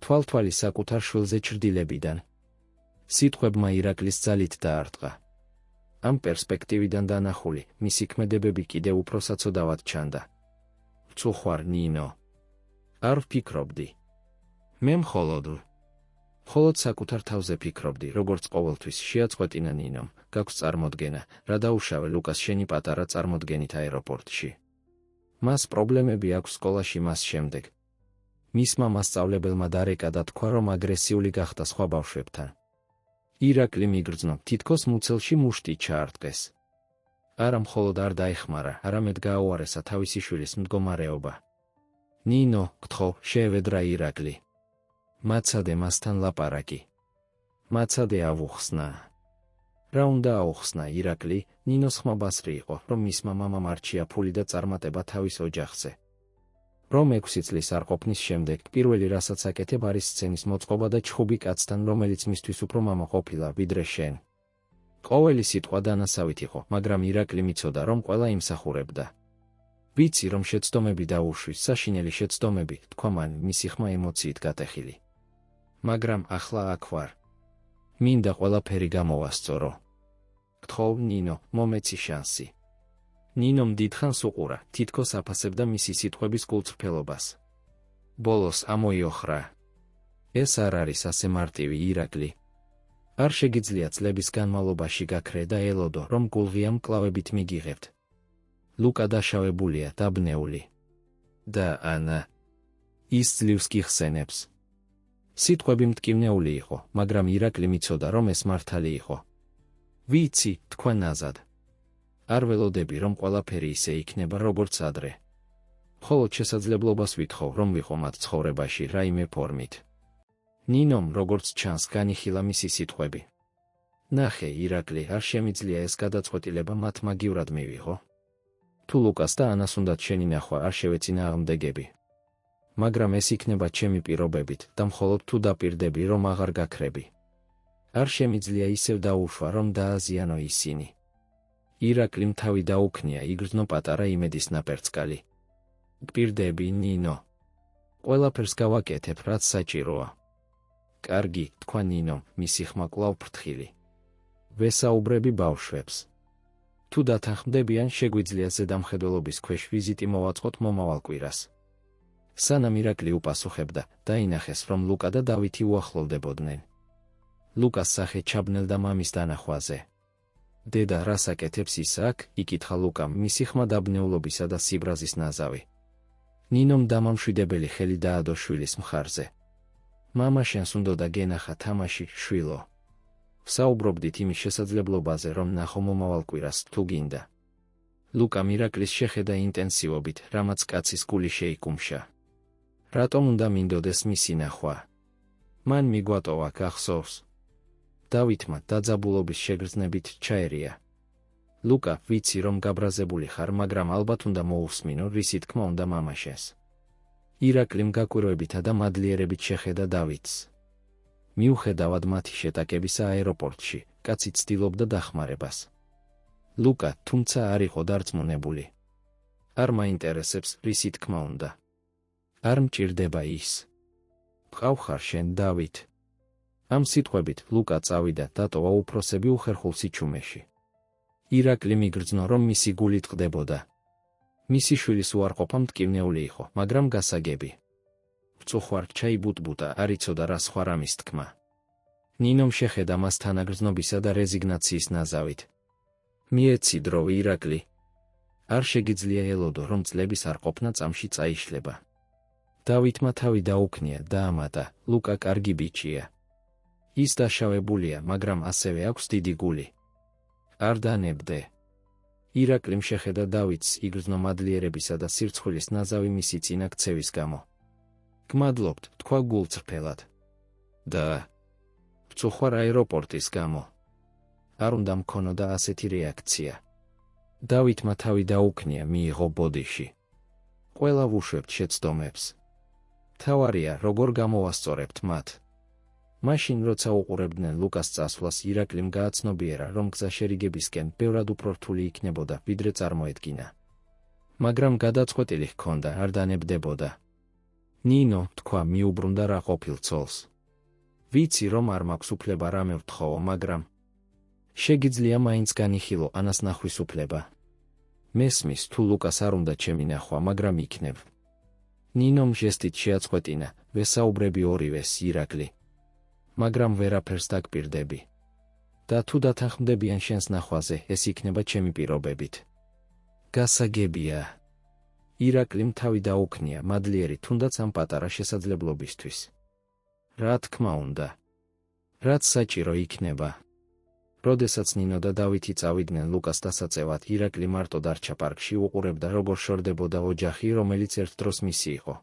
თვალთვალი საკუთარ შვილზე ჩრდილებიდან. სიტყვებმა ირაკლის ძალით დაარტყა. ამ პერსპექტივიდან დანახული, მისი ქმედებები კიდევ უფრო საცოდავად ჩანდა. ვწუხვარ, ნინო. არ ვფიქრობდი. მე მხოლოდ საკუთარ თავზე ფიქრობდი, როგორც ყოველთვის შეაწყვეტინა ნინომ, გაქვს წარმოდგენა, რა დაუშავე ლუკას შენი პატარა წარმოდგენით აეროპორტში. მას პრობლემები აქვს სკოლაში მას შემდეგ. მისმა მასწავლებელმა დარეკა და თქვა, რომ აგრესიული გახდა სხვა ბავშვებთან. ირაკლი მიგრძნო, თითქოს მუცელში მუშტი ჩაარტყეს. არა მხოლოდ არ დაეხმარა, არამედ გააუარესა თავისი შვილის მდგომარეობა. ნინო, გთხოვ, შეევედრა ირაკლი. მაცადე მასთან ლაპარაკი. მაცადე ავუხსნა. რა უნდა აუხსნა ირაკლი, ნინოს ხმა ბასრი იყო, რომ მისმა მამამ არჩია ფული და წარმატება თავის ოჯახზე. რომ 6 წლის არ ყოფნის შემდეგ პირველი რასაც აკეთებ არის სცენის მოწყობა და ჩხუბი კაცთან, რომელიც მისთვის უფრო მამა ყოფილა, ვიდრე შენ. ყოველი სიტყვა დანასავით იყო, მაგრამ ირაკლი მიცოდა, რომ ყველა იმსახურებდა. ვიცი, რომ შეცდომები დაუშვის, საშინელი შეცდომები, თქვა მან, მისი ხმა ემოციით გატეხილი. მაგრამ ახლა აქ ვარ. მინდა ყველაფერი გამოვასწორო. გთხოვ, ნინო, მომეცი შანსი. ნინომ დიდხანს უყურა, თითქოს აფასებდა მისი სიტყვების გულწრფელობას. ბოლოს ამოიოხრა. ეს არ არის ასე მარტივი, ირაკლი. არ შეგიძლია წლების განმავლობაში გაქრე და ელოდო, რომ გულღია მკლავებით მიგიღებთ. ლუკა დაშავებულია, დაბნეული. და ანა. ის ძლივს გიხსენებს. სიტყვები მტკივნეული იყო, მაგრამ ირაკლი მიცოდა, რომ ეს მართალი იყო. ვიცი, თქვა ნაზად. არ ველოდები, რომ ყველაფერი ისე იქნება, როგორც ადრე. მხოლოდ შესაძლებლობას ვითხოვ, რომ ვიყო მათ ცხოვრებაში რაიმე ფორმით. ნინომ, როგორც ჩანს, განიხილა მისი სიტყვები. ნახე, ირაკლი, არ შემიძლია ეს გადაწყვეტილება მათ მაგივრად მივიღო. თუ ლუკას და ანას უნდათ შენი ნახვა, არ შევეცინა აღმდეგები. მაგრამ ეს იქნება ჩემი პირობებით და მხოლოდ თუ დაპირდები, რომ აღარ გაქრები. არ შემიძლია ისევ დაუშვა, რომ დააზიანო ისინი. ირაკლიმ თავი დაუქნია, იგრძნო პატარა იმედის ნაპერწკალი. გპირდები, ნინო. ყველაფერს გავაკეთებ, რაც საჭიროა. კარგი, თქვა ნინომ, მისი ხმა კვლავ ფრთხილი. ვესაუბრები ბავშვებს. თუ დათანხმდებიან, შეგვიძლია ზედამხედველობის ქვეშ ვიზიტი მოვაწყოთ მომავალ კვირას. სანამ ირაკლი უპასუხებდა, დაინახეს, რომ ლუკა და დავითი უახლოვდებოდნენ. ლუკას სახე ჩაბნელდა მამის დანახვაზე. დედა რას აკეთებს ის აქ? იკითხა ლუკამ, მისი ხმა დაბნეულობისა და სიბრაზის ნაზავი. ნინომ დამამშვიდებელი ხელი დაადო შვილის მხარზე. მამა შენს უნდოდა გენახა თამაში, შვილო. საუბრობდით იმის შესაძლებლობაზე, რომ ნახო მომავალ კვირას, თუ გინდა. ლუკამ ირაკლის შეხედა ინტენსივობით, რამაც კაცის გული შეიკუმშა. რატომ უნდა მინდოდეს მისი ნახვა? მან მიგვატოვა, გახსოვს. დავითმა დაძაბულობის შეგრძნებით ჩაერია. ლუკა, ვიცი, რომ გაბრაზებული ხარ, მაგრამ ალბათ უნდა მოусმინო, რისი თქმა უნდა მამაშენს. ირაკლიმ გაკვირვებითა და მადლიერებით შეხედა დავითს. მიუხედავად მათი შეტაკებისა აეროპორტში, კაცი ცდილობდა დახმარებას. ლუკა, თუმცა არ იყო დარწმუნებული. არ მაინტერესებს, რისი თქმა უნდა. არ მჭირდება ის. მყავხარ შენ, დავით. ამ სიტყვებით ლუკა წავიდა, დატოვა უფროსები უხერხულ სიჩუმეში. ირაკლი მიგრძნო, რომ მისი გული ტყდებოდა. მისი შვილის უარყოფა მტკივნეული იყო, მაგრამ გასაგები. მწუხვარ ჩაიბუტბუტა, არ იცოდა რა სხვა რამის თქმა. ნინომ შეხედა მას თანაგრძნობისა და რეზიგნაციის ნაზავით. მიეცი დრო, ირაკლი. არ შეგიძლია ელოდო, რომ წლების არ ყოფნა წამში წაიშლება. დავითმა თავი დაუქნია, დაამატა, ლუკა კარგი ბიჭია. ის დაშავებულია, მაგრამ ასევე აქვს დიდი გული. არ დანებდე. ირაკლიმ შეხედა დავითს იგრძნო მადლიერებისა და სირცხვილის ნაზავი მისი წინა ქცევის გამო. გმადლობთ, თქვა გულწრფელად. და მწუხვარ აეროპორტის გამო. არ უნდა მქონოდა ასეთი რეაქცია. დავითმა თავი დაუქნია, მიიღო ბოდიში. ყველა ვუშვებთ შეცდომებს. თავარია, როგორ გამოვასწორებთ მათ. მაშინ, როცა უყურებდნენ ლუკას წასვლას, ირაკლიმ გააცნობიერა, რომ გზა შერიგებისკენ ბევრად უფრო რთული იქნებოდა, ვიდრე წარმოედგინა. მაგრამ გადაწყვეტილი ჰქონდა, არ დანებდებოდა. ნინო, თქვა, მიუბრუნდა რა ყოფილ ცოლს. ვიცი, რომ არ მაქვს უფლება რამე ვთხოვო, მაგრამ შეგიძლია მაინც განიხილო ანას ნახვის უფლება. მესმის, თუ ლუკას არ უნდა ჩემი ნახვა, მაგრამ იქნებ. ნინომ ჟესტით შეაწყვეტინა, ვესაუბრები ორივეს, ირაკლი. მაგრამ ვერაფერს დაგპირდები. და თუ დათანხმდებიან შენს ნახვაზე, ეს იქნება ჩემი პირობებით. გასაგებია. ირაკლიმ თავი დაუქნია, მადლიერი თუნდაც ამ პატარა შესაძლებლობისთვის. რა თქმა უნდა. რაც საჭირო იქნება. როდესაც ნინო და დავითი წავიდნენ ლუკას დასაწევად, ირაკლი მარტო დარჩა პარკში, უყურებდა, როგორ შორდებოდა ოჯახი, რომელიც ერთ დროს მისი იყო.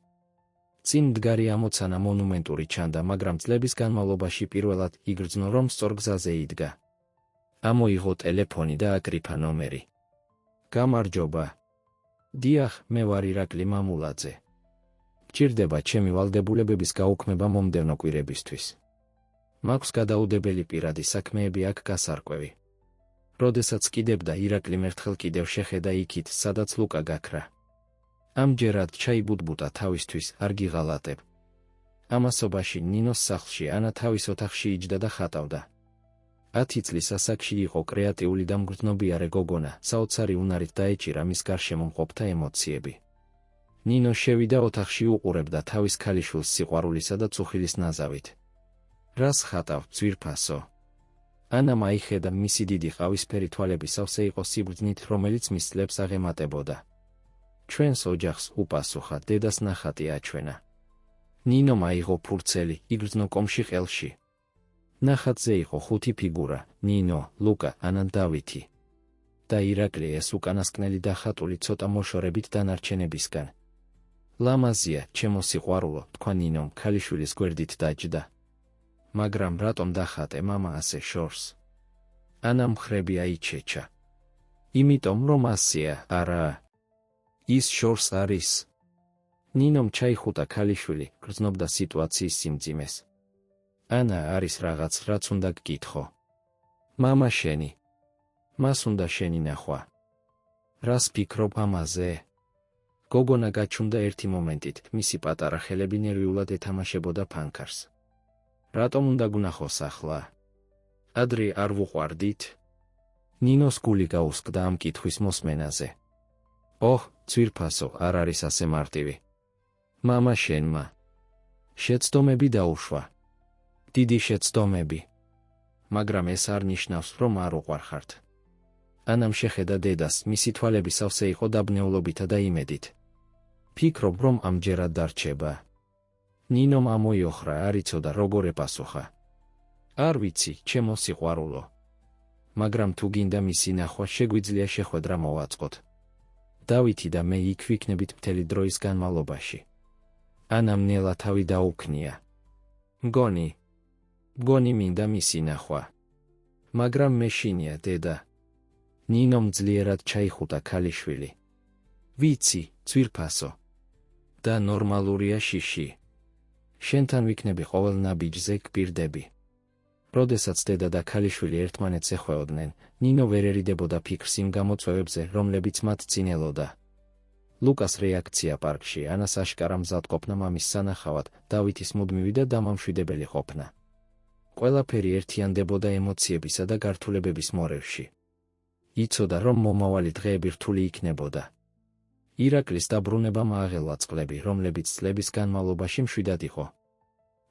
წინ მდგარი ამოცანა მონუმენტური ჩანდა, მაგრამ წლების განმავლობაში პირველად იგრძნო, რომ სწორ გზაზე იდგა. ამოიღო ტელეფონი და აკრიფა ნომერი. გამარჯობა. დიახ, მე ვარ ირაკლი მამულაძე. გჭირდება ჩემი ვალდებულებების გაუქმება მომდევნო კვირებისთვის. მაქვს გადაუდებელი პირადი საქმეები აქ გასარკვევი. როდესაც კიდებდა ირაკლი მერთხელ კიდევ შეხედა იქით, სადაც ლუკა გაქრა. ამჯერად ჩაიბუტბუტა თავისთვის, არ გიღალატებ. ამასობაში ნინოს სახლში ანა თავის ოთახში იჯდა და ხატავდა. 10 წლის ასაკში იყო კრეატიული და მგრძნობიარე გოგონა, საოცარი უნარით დაეჭირა მის გარშემო მყოფთა ემოციები. ნინო შევიდა ოთახში უყურებდა თავის ქალიშვილს სიყვარულისა და წუხილის ნაზავით. რას ხატავ, ძვირფასო? ანამ აიხედა მისი დიდი ყავისფერი თვალები სავსე იყო სიბრძნით, რომელიც მის წლებს აღემატებოდა. ჩვენს ოჯახს, უპასუხა, დედას ნახატი აჩვენა. ნინომ აიღო ფურცელი, იგრძნო კომში ყელში. ნახატზე იყო 5 ფიგურა: ნინო, ლუკა, ანა, დავითი. და ირაკლი ეს უკანასკნელი დახატული ცოტა მოშორებით დანარჩენებისგან. ლამაზია, ჩემო სიყვარულო, თქვა ნინომ ქალიშვილის გვერდით დაჯდა. მაგრამ რატომ დახატე მამა ასე შორს? ანამ მხრები აიჩეჩა. იმიტომ რომ ასეა, არა. ის შორს არის. ნინომ ჩაიხუტა ქალიშვილი, გრძნობდა სიტუაციის სიმძიმეს. ანა არის რაღაც, რაც უნდა გკითხო. მამა შენი. მას უნდა შენი ნახვა. რას ფიქრობ ამაზე? გოგონა გაჩუნდა ერთი მომენტით, მისი პატარა ხელები ნერვიულად ეთამაშებოდა ფანქარს. რატომ უნდა გვნახოს ახლა? ადრე არ ვუყვარდით? ნინოს გული გაუსკდა ამ კითხვის მოსმენაზე. ოჰ, ძვირფასო, არ არის ასე მარტივი. მამა შენმა შეცდომები დაუშვა. დიდი შეცდომები. მაგრამ ეს არ ნიშნავს, რომ არ უყვარხართ. ანამ შეხედა დედას, მისი თვალები სავსე იყო დაბნეულობითა და იმედით. ფიქრობ, რომ ამჯერად დარჩება. ნინომ ამოიოხრა, არ იცოდა როგორ ეპასუხა. არ ვიცი, ჩემო სიყვარულო. მაგრამ თუ გინდა მისი ნახვა, შეგვიძლია შეხვედრა მოვაწყოთ. დავითი და მე იქ ვიქნებით მთელი დროის განმავლობაში. ანამ ნელა თავი დაუქნია. მგონი მინდა მისი ნახვა. მაგრამ მეშინია, დედა. ნინომ ძლიერად ჩაიხუტა ქალიშვილი. ვიცი, ძვირფასო. და ნორმალურია შიში. შენთან ვიქნები ყოველ ნაბიჯზე, გპირდები. როდესაც დედა და ქალიშვილი ერთმანეთს ეხვეოდნენ, ნინო ვერ ერიდებოდა ფიქრს იმ გამოწვევებზე, რომლებიც მათ წინელოდა. ლუკას რეაქცია პარკში, ანას აშკარა მზადყოფნა მამის სანახავად, დავითის მუდმივი და დამამშვიდებელი ყოფნა. ყველაფერი ერთიანდებოდა ემოციებისა და გართულებების მორევში. იცოდა, რომ მომავალი დღეები რთული იქნებოდა. ირაკლის დაბრუნებამ ააღელვა წყლები, რომლებიც წლების განმავლობაში მშვიდად იყო.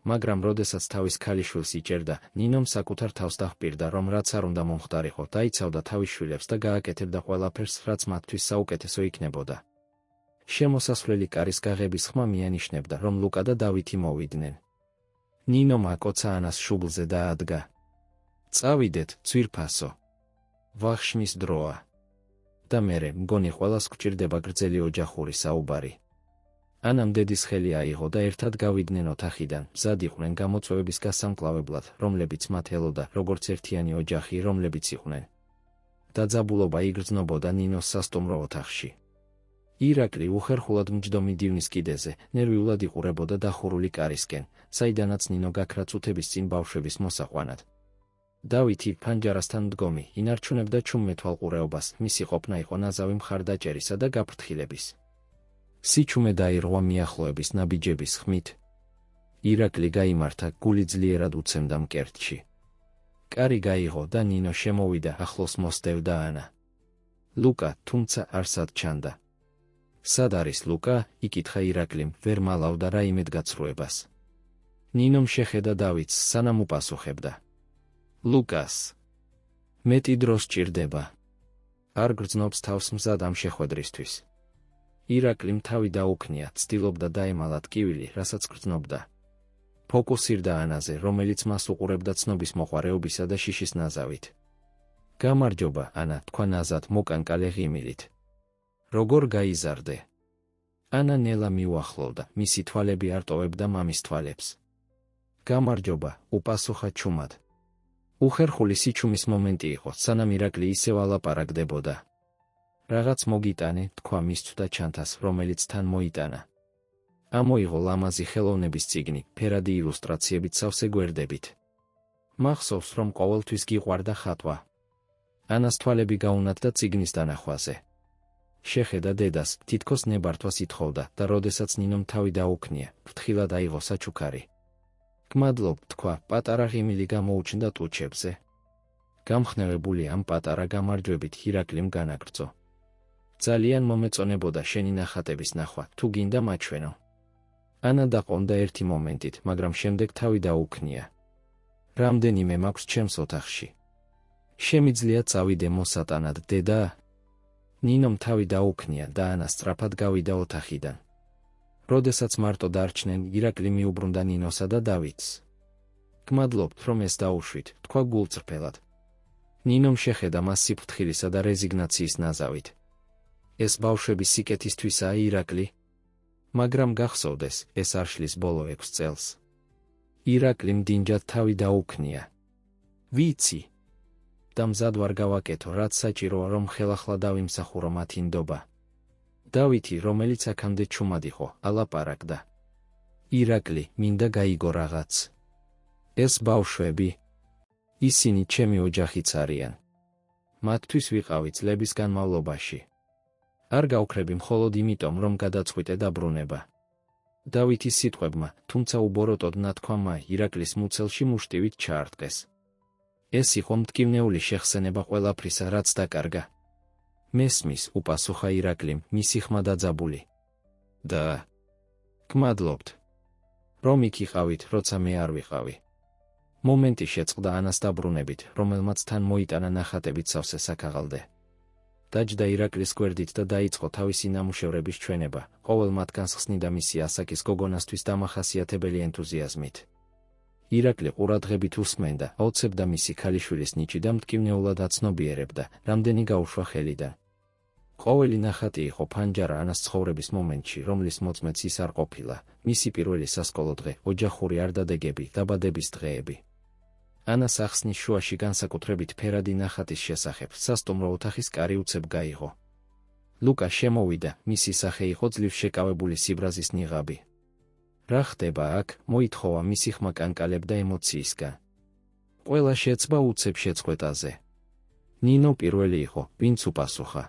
მაგრამ როდესაც თავის ქალიშვილს იჭერდა, ნინომ საკუთარ თავს დაჰპირდა, რომ რაც არ უნდა მომხდარიყო, დაიცავდა თავის შვილებს და გააკეთებდა ყველაფერს, რაც მათთვის საუკეთესო იქნებოდა. შემოსასვლელი კარის გაღების ხმა მიანიშნებდა, რომ ლუკა და დავითი მოვიდნენ. ნინომ აკოცა ანას შუბლზე დაადგა. წავიდეთ, ძვირფასო. ვახშმის დროა. და მერე, მგონი ყველას გვჭირდება გრძელი ოჯახური საუბარი. ანამ დედის ხელი აიღო და ერთად გავიდნენ ოთახიდან, მზად იყვნენ გამოწვევების გასამკლავებლად, რომლებიც მათ ელოდა, როგორც ერთიანი ოჯახი, რომლებიც იყვნენ. დაძაბულობა იგრძნობოდა ნინოს სასტუმრო ოთახში. ირაკლი უხერხულად მჯდომი დივნის კიდეზე, ნერვიულად იყურებოდა დახურული კარისკენ, საიდანაც ნინო გაქრა წუთების წინ ბავშვების მოსაყვანად. დავითი ფანჯარასთან მდგომი, ინარჩუნებდა ჩუმმეთვალყურეობას, მისი ყოფნა იყო ნაზავი მხარდაჭერისა და გაფრთხილების. სიჩუმე დაირღვა მიახლოების ნაბიჯების ხმით. ირაკლი გაიმართა, გული ძლიერად უცემდა მკერდში. კარი გაიღო და ნინო შემოვიდა, ახლოს მოსდევდა ანა. ლუკა, თუმცა არსად ჩანდა. სად არის ლუკა? იკითხა ირაკლიმ, ვერ მალავდა რაიმედ გაცრუებას. ნინომ შეხედა დავითს, სანამ უპასუხებდა. ლუკას. მეტი დრო სჭირდება. არ გრძნობს თავს მზად ამ შეხვედრისთვის. ირაკლიმ თავი დაუქნია, ცდილობდა დაემალა ტკივილი, რასაც გრძნობდა. ფოკუსირდა ანაზე, რომელიც მას უყურებდა ცნობის მოყვარეობისა და შიშის ნაზავით. გამარჯობა, ანა, თქვა ნაზად მოკანკალე ღიმილით. როგორ გაიზარდე? ანა ნელა მიუახლოვდა, მისი თვალები არ ტოვებდა მამის თვალებს. გამარჯობა, უპასუხა ჩუმად. უხერხული სიჩუმის მომენტი იყო, სანამ ირაკლი ისევ ალაპარაკდებოდა. რაღაც მოგიტანე, თქვა მისცდა ჩანთას, რომელიც თან მოიტანა. ამოიღო ლამაზი ხელოვნების წიგნი, ფერადი ილუსტრაციებით სავსე გვერდებით. მახსოვს, რომ ყოველთვის გიყვარდა ხატვა. ანას თვალები გაუნათდა წიგნის დანახვაზე. შეხედა დედას, თითქოს ნებართვას ითხოვდა და როდესაც ნინომ თავი დაუქნია, ფრთხილად აიღო საჩუქარი. გმადლობ, თქვა, პატარა ღიმილი გამოუჩნდა ტუჩებზე. გამხნევებული ამ პატარა გამარჯვებით ირაკლიმ განაგრძო. ძალიან მომეწონებოდა შენი ნახატების ნახვა, თუ გინდა მაჩვენო. ანა დაყონდა ერთი მომენტით, მაგრამ შემდეგ თავი დაუქნია. რამდენიმე მაქვს ჩემს ოთახში. შემიძლია წავიდე მოსატანად, დედა? ნინომ თავი დაუქნია და ანა სწრაფად გავიდა ოთახიდან. როდესაც მარტო დარჩნენ, ირაკლი მიუბრუნდა ნინოსა და დავითს. გმადლობთ, რომ ეს დაუშვით, თქვა გულწრფელად. ნინომ შეხედა მას სიფრთხილისა და რეზიგნაციის ნაზავით. ეს ბავშვები სიკეთისთვისაა, ირაკლი? მაგრამ გახსოვდეს, ეს არ შლის ბოლო 6 წელს. ირაკლიმ დინჯად თავი დაუქნია. ვიცი. და მზად ვარ გავაკეთო, რაც საჭიროა, რომ ხელახლა დავიმსახურო მათი ნდობა. დავითი, რომელიც აქამდე ჩუმად იყო, ალაპარაკდა. ირაკლი, მინდა გაიგო რაღაც. ეს ბავშვები? ისინი ჩემი ოჯახიც არიან. მათთვის ვიყავი წლების განმავლობაში. არ გავქრები მხოლოდ იმიტომ, რომ გადაწყვიტე დაბრუნება. დავითის სიტყვებმა, თუმცა უბოროტოდ ნათქვამა, ირაკლის მუცელში მუშტივით ჩაარტყეს. ეს იყო მტკივნეული შეხსენება ყველაფრისა, რაც დაკარგა. მესმის, უპასუხა ირაკლიმ, მისი ხმა დაძაბული. და გმადლობთ. რომ იქ იყავით, როცა მე არ ვიყავი. მომენტი შეწყდა ანას დაბრუნებით, რომელმაც თან მოიტანა ნახატებით სავსე საქაღალდე. დაჯდა ირაკლის გვერდით და დაიწყო თავისი ნამუშევრების ჩვენება, ყოველ მათგანს ხსნიდა მისი ასაკის გოგონასთვის დამახასიათებელი ენთუზიაზმით. ირაკლი ყურადღებით უსმენდა, აოცებდა მისი ქალიშვილის ნიჭი და მტკივნეულად აცნობიერებდა, რამდენი გაუშვა ხელიდან. ყოველი ნახატი იყო ფანჯარა ანას ცხოვრების მომენტში, რომლის მოწმეც ის არ ყოფილა, მისი პირველი სასკოლო დღე, ოჯახური არდადეგები, დაბადების დღეები. ანას ახსნის შუაში განსაკუთრებით ფერადი ნახატის შესახებ, სასტუმრო ოთახის კარი უცებ გაიღო. ლუკა შემოვიდა, მისი სახე იყო ძლივს შეკავებული სიბრაზის ნიღაბი. რა ხდება აქ? მოითხოვა მისი ხმა კანკალებდა ემოციისგან. ყველა შეცბა უცებ შეწყვეტაზე. ნინო პირველი იყო, ვინც უპასუხა.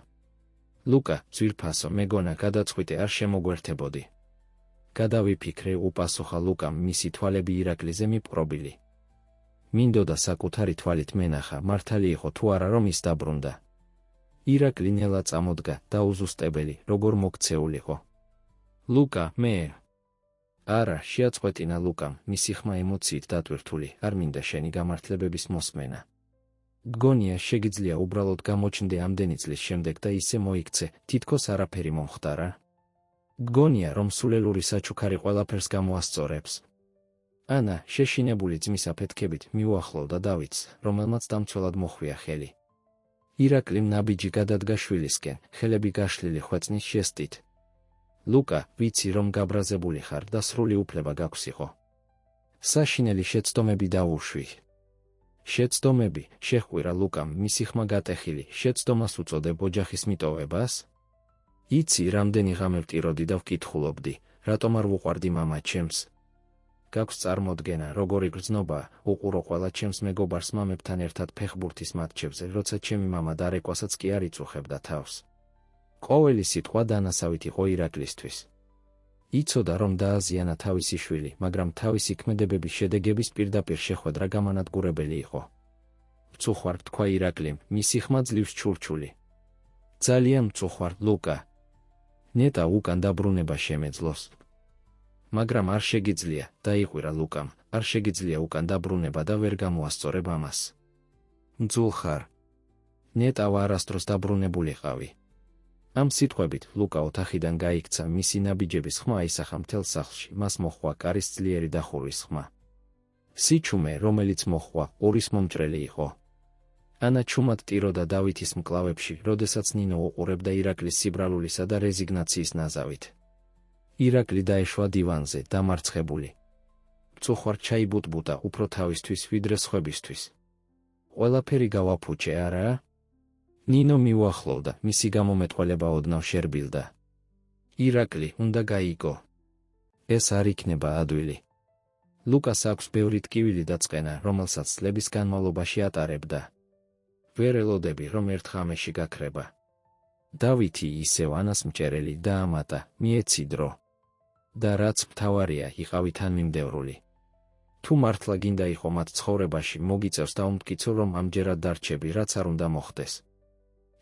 ლუკა, ძვირფასო, მეგონა, გადაწყვიტე არ შემოგვერთებოდი. გადავიფიქრე, უპასუხა ლუკამ, მისი თვალები ირაკლიზე მიპყრობილი. მინდოდა საკუთარი თვალით მენახა, მართალი იყო თუ არა, რომ ის დაბრუნდა. ირაკლი ნელა წამოდგა, დაუზუსტებელი, როგორ მოქცეულიყო. ლუკა, მე. არა, შეაწყვეტინა ლუკამ, მისი ხმა ემოციით დატვირთული, არ მინდა შენი გამართლებების მოსმენა. გგონია, შეგიძლია უბრალოდ გამოჩნდე ამდენი წლის შემდეგ და ისე მოიქცე, თითქოს არაფერი მომხდარა. გგონია, რომ სულელური საჩუქარი ყველაფერს გამოასწორებს. ანა, შეშინებული ძმის აფეთქებით, მიუახლოვდა დავითს, რომელმაც დამცველად მოხვია ხელი. ირაკლიმ ნაბიჯი გადადგა შვილისკენ, ხელები გაშლილი ხვეწნის ჟესტით. ლუკა, ვიცი, რომ გაბრაზებული ხარ და სრული უფლება გაქვს იყო. საშინელი შეცდომები დაუშვი. შეცდომები, შეჰყვირა ლუკამ, მისი ხმა გატეხილი, შეცდომას უწოდებ ოჯახის მიტოვებას? იცი, რამდენი ღამე ვტიროდი და ვკითხულობდი, რატომ არ ვუყვარდი მამა ჩემს? გაქვს წარმოდგენა, როგორი გრძნობა, უყურო ყველა ჩემს მეგობარს მამებთან ერთად ფეხბურთის მატჩებზე, როცა ჩემი მამა დარეკვასაც კი არ იწუხებდა თავს. ყოველი სიტყვა დანასავით იყო ირაკლისთვის. იცოდა, რომ დააზიანა თავისი შვილი, მაგრამ თავისი ქმედებების შედეგების პირდაპირ შეხვედრა გამანადგურებელი იყო. მწუხვარ, თქვა ირაკლიმ, მისი ხმა ძლივს ჩურჩული. ძალიან მწუხვარ, ლუკა. ნეტა უკან დაბრუნება შემეძლოს. მაგრამ არ შეგიძლია, დაიყვირა ლუკამ, არ შეგიძლია უკან დაბრუნება და ვერ გამოასწორებ ამას. მძულ ხარ. ნეტავა არასდროს დაბრუნებულიყავი. ამ სიტყვებით ლუკა ოთახიდან გაიქცა, მისი ნაბიჯების ხმა აისახა მთელ სახლში, მას მოჰყვა კარის ძლიერი დახურვის ხმა. სიჩუმე, რომელიც მოჰყვა, ორის მომჭრელი იყო. ანა ჩუმად ტიროდა დავითის მკლავებში, როდესაც ნინო უყურებდა ირაკლის სიბრალულისა და რეზიგნაციის ნაზავით. ირაკლი დაეშვა დივანზე, დამარცხებული. მწუხვარ, ჩაიბუტბუტა უფრო თავისთვის, ვიდრე სხვებისთვის. ყველაფერი გავაფუჭე, არა? ნინო მიუახლოვდა, მისი გამომეტყველება ოდნავ შერბილდა. ირაკლი უნდა გაიგო. ეს არ იქნება ადვილი. ლუკას აქვს ბევრი ტკივილი და წყენა, რომელსაც წლების განმავლობაში ატარებდა. ვერ ელოდები, რომ ერთ ღამეში გაქრება. დავითი ისევ ანას მჭერელი დაამატა, მიეცი დრო. და რაც მთავარია, იყავი თანმიმდევრული. თუ მართლა გინდა იყო მათ ცხოვრებაში, მოგიწევს დაუმტკიცო, რომ ამჯერად დარჩები, რაც არ უნდა მოხდეს.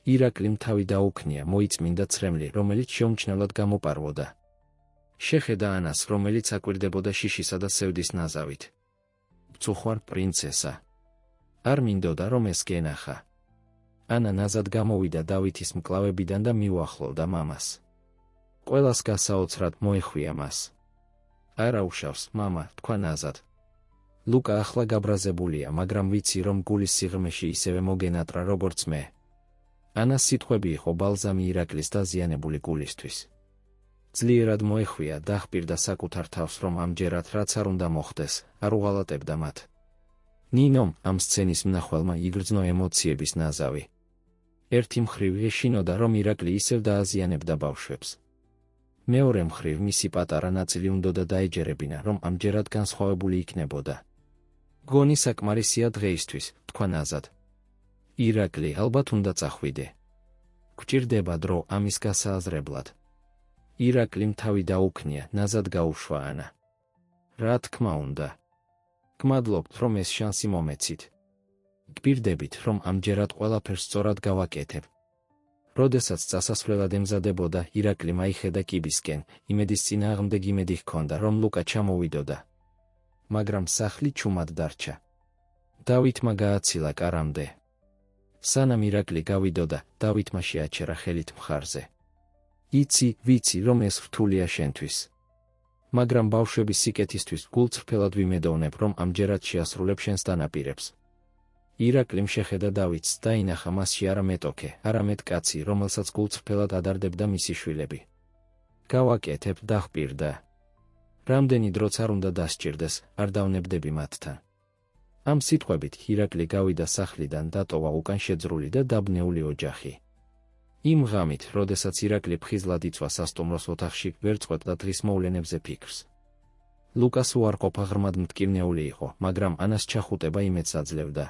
ირაკლიმ თავი დაუქნია, მოიწმინდა ცრემლი, რომელიც შეუმჩნევლად გამოპარვოდა. შეხედა ანას, რომელიც აკვირდებოდა შიშისა და სევდის ნაზავით. "ბწუხვარ, პრინცესა. არ მინდოდა, რომ ეს გენახა." ანა ნაზად გამოვიდა დავითის მკლავებიდან და მიუახლოვდა მამას. ყველას გასაოცრად მოეხვია მას. "არა უშავს, მამა," თქვა ნაზად. ლუკა ახლა გაბრაზებულია, მაგრამ ვიცი, რომ გულის სიღრმეში ისევე მოგენატრა, როგორც მე. ანას სიტყვები იყო ბალზამი ირაკლის დაზიანებული გულისთვის. ძლიერად მოეხვია, დაჰპირდა საკუთარ თავს, რომ ამჯერად რაც არ უნდა მოხდეს, არ უღალატებდა მათ. ნინომ, ამ სცენის მნახველმა იგრძნო ემოციების ნაზავი. ერთი მხრივ ეშინოდა, რომ ირაკლი ისევ დააზიანებდა ბავშვებს. მეორე მხრივ მისი პატარა ნაწილი უნდოდა დაეჯერებინა, რომ ამჯერად განსხვავებული იქნებოდა. "გონი საკმარისია დღეისთვის," თქვა ნაზად. "ირაკლი, ალბათ უნდა წახვიდე. გვჭირდება დრო ამის გასააზრებლად." ირაკლიმ თავი დაუქნია, ნაზად გაუშვა ანა. "რა თქმა უნდა. გმადლობთ, რომ ეს შანსი მომეცით. გპირდებით, რომ ამჯერად ყველაფერს სწორად გავაკეთებ." როდესაც წასასვლელად ემზადებოდა, ირაკლიმ აიხედა კიბისკენ, იმედის წინააღმდეგ იმედი ჰქონდა, რომ ლუკა ჩამოვიდოდა. მაგრამ სახლი ჩუმად დარჩა. დავითმა გააცილა კარამდე. სანამ ირაკლი გავიდოდა, დავითმა შეაჩერა ხელით მხარზე. "იცი, ვიცი, რომ ეს რთულია შენთვის. მაგრამ ბავშვების სიკეთისთვის გულწრფელად ვიმედოვნებ, რომ ამჯერად შეასრულებ შენს დანაპირებს." ირაკლიმ შეხედა დავითს, დაინახა მასში არა მეტოქე, არამედ კაცი, რომელსაც გულწრფელად ადარდებდა მისი შვილები. "გავაკეთებ," დაჰპირდა. "რამდენი დროც არ უნდა დასჭირდეს, არ დავნებდები მათთან." ამ სიტყვებით ირაკლი გავიდა სახლიდან, დატოვა უკან შეძრული და დაბნეული ოჯახი. იმ ღამით, როდესაც ირაკლი ფხიზლად იწვა სასტუმროს ოთახში, ვერ წყვეტდა დღის მოვლენებზე ფიქრს. ლუკას უარყოფა ღრმად მტკივნეული იყო, მაგრამ ანას ჩახუტება იმედს აძლევდა.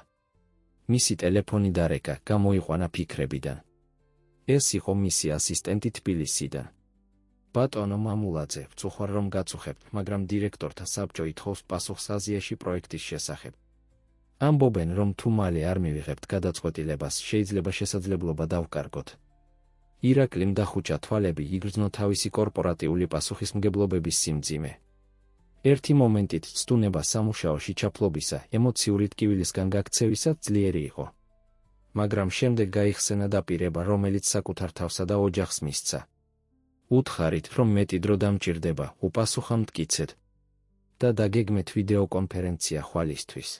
მისი ტელეფონი დარეკა, გამოიყვანა ფიქრებიდან. ეს იყო მისი ასისტენტი თბილისიდან. "ბატონო მამულაძე, ვწუხარ რომ გაწუხებთ, მაგრამ დირექტორთა საბჭო ითხოვს პასუხს აზიაში პროექტის შესახებ. ამბობენ, რომ თუ მალე არ მივიღებთ გადაწყვეტილებას, შეიძლება შესაძლებლობა დავკარგოთ." ირაკლიმ დახუჭა თვალები, იგრძნო თავისი კორპორატიული პასუხისმგებლობების სიმძიმე. ერთი მომენტით ცდუნება სამუშაოში ჩაფლობისა, ემოციური ტკივილისგან გაქცევისა ძლიერი იყო. მაგრამ შემდეგ გაიხსენა დაპირება, რომელიც საკუთარ თავსა და ოჯახს მისცა. "უთხარით, რომ მეტი დრო დამჭირდება, უპასუხა მტკიცედ და დაგეგმეთ ვიდეო კონფერენცია ხვალისთვის.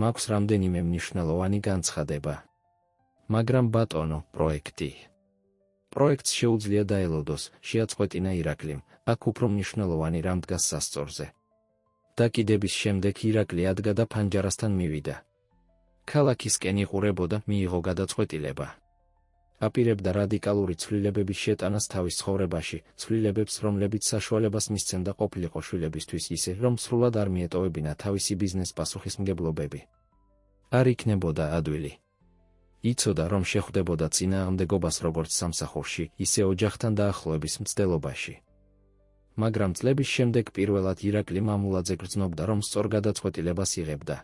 მაქვს რამდენიმე მნიშვნელოვანი განცხადება." "მაგრამ ბატონო, პროექტს შეუძლია დაელოდოს," შეაწყვეტინა ირაკლიმ, "აქ უფრო მნიშვნელოვანი რამ დგას სასწორზე." დაკიდების შემდეგ ირაკლი ადგა და ფანჯარასთან მივიდა. ქალაქისკენ იყურებოდა, მიიღო გადაწყვეტილება. აპირებდა რადიკალური ცვლილებების შეტანას თავის ცხოვრებაში, ცვლილებებს, რომლებიც საშუალებას მისცემდა ყოფილიყო შვილებისთვის ისე, რომ სრულად არ მიეტოვებინა თავისი ბიზნეს პასუხისმგებლობები. არ იქნებოდა ადვილი. იცოდა, რომ შეხვდებოდა წინააღმდეგობას როგორც სამსახურში, ისე ოჯახთან დაახლოების მცდელობაში. მაგრამ წლების შემდეგ პირველად ირაკლი მამულაძე გრძნობდა, რომ სწორ გადაწყვეტილებას იღებდა.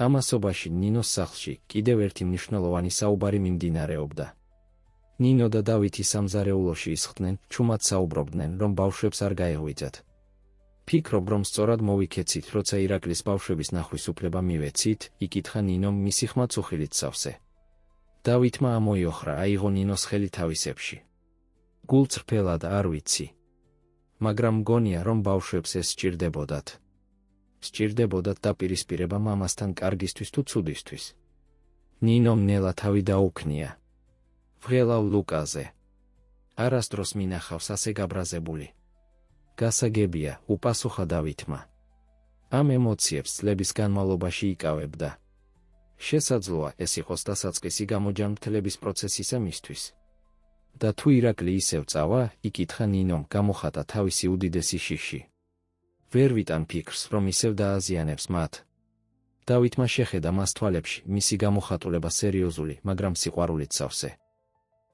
ამასობაში ნინოს სახლში კიდევ ერთი მნიშვნელოვანი საუბარი მიმდინარეობდა. ნინო და დავითი სამზარეულოში ისხდნენ, ჩუმად საუბრობდნენ, რომ ბავშვებს არ გაეღვიძათ. "ფიქრობ, რომ სწორად მოვიქეცით, როცა ირაკლის ბავშვების ნახვის უფლება მივეცით?" იკითხა ნინომ მისი ხმაც უხილით სავსე. დავითმა ამოიოხრა, აიღო ნინოს ხელი თავისებში. "გულწრფელად არ ვიცი. მაგრამ მგონია, რომ ბავშვებს ეს სჭირდებოდათ. სჭირდებოდათ დაპირისპირება მამასთან კარგისთვის თუ ცუდისთვის." ნინომ ნელა თავი დაუქნია. "ვღელავ ლუკაზე. არასდროს მინახავს ასე გაბრაზებული." "გასაგებია," უპასუხა დავითმა. ამ ემოციებს წლების განმავლობაში იკავებდა. შესაძლოა ეს იყოს დასაწყისი გამოჯანმრთელების პროცესისა მისთვის. და თუ ირაკლი ისევ წავა, იკითხა ნინომ, გამოხატა თავისი უდიდესი შიში. ვერ ვიტან ფიქრს, რომ ისევ დააზიანებს მათ. დავითმა შეხედა მას თვალებში მისი გამოხატულება სერიოზული, მაგრამ სიყვარულით სავსე.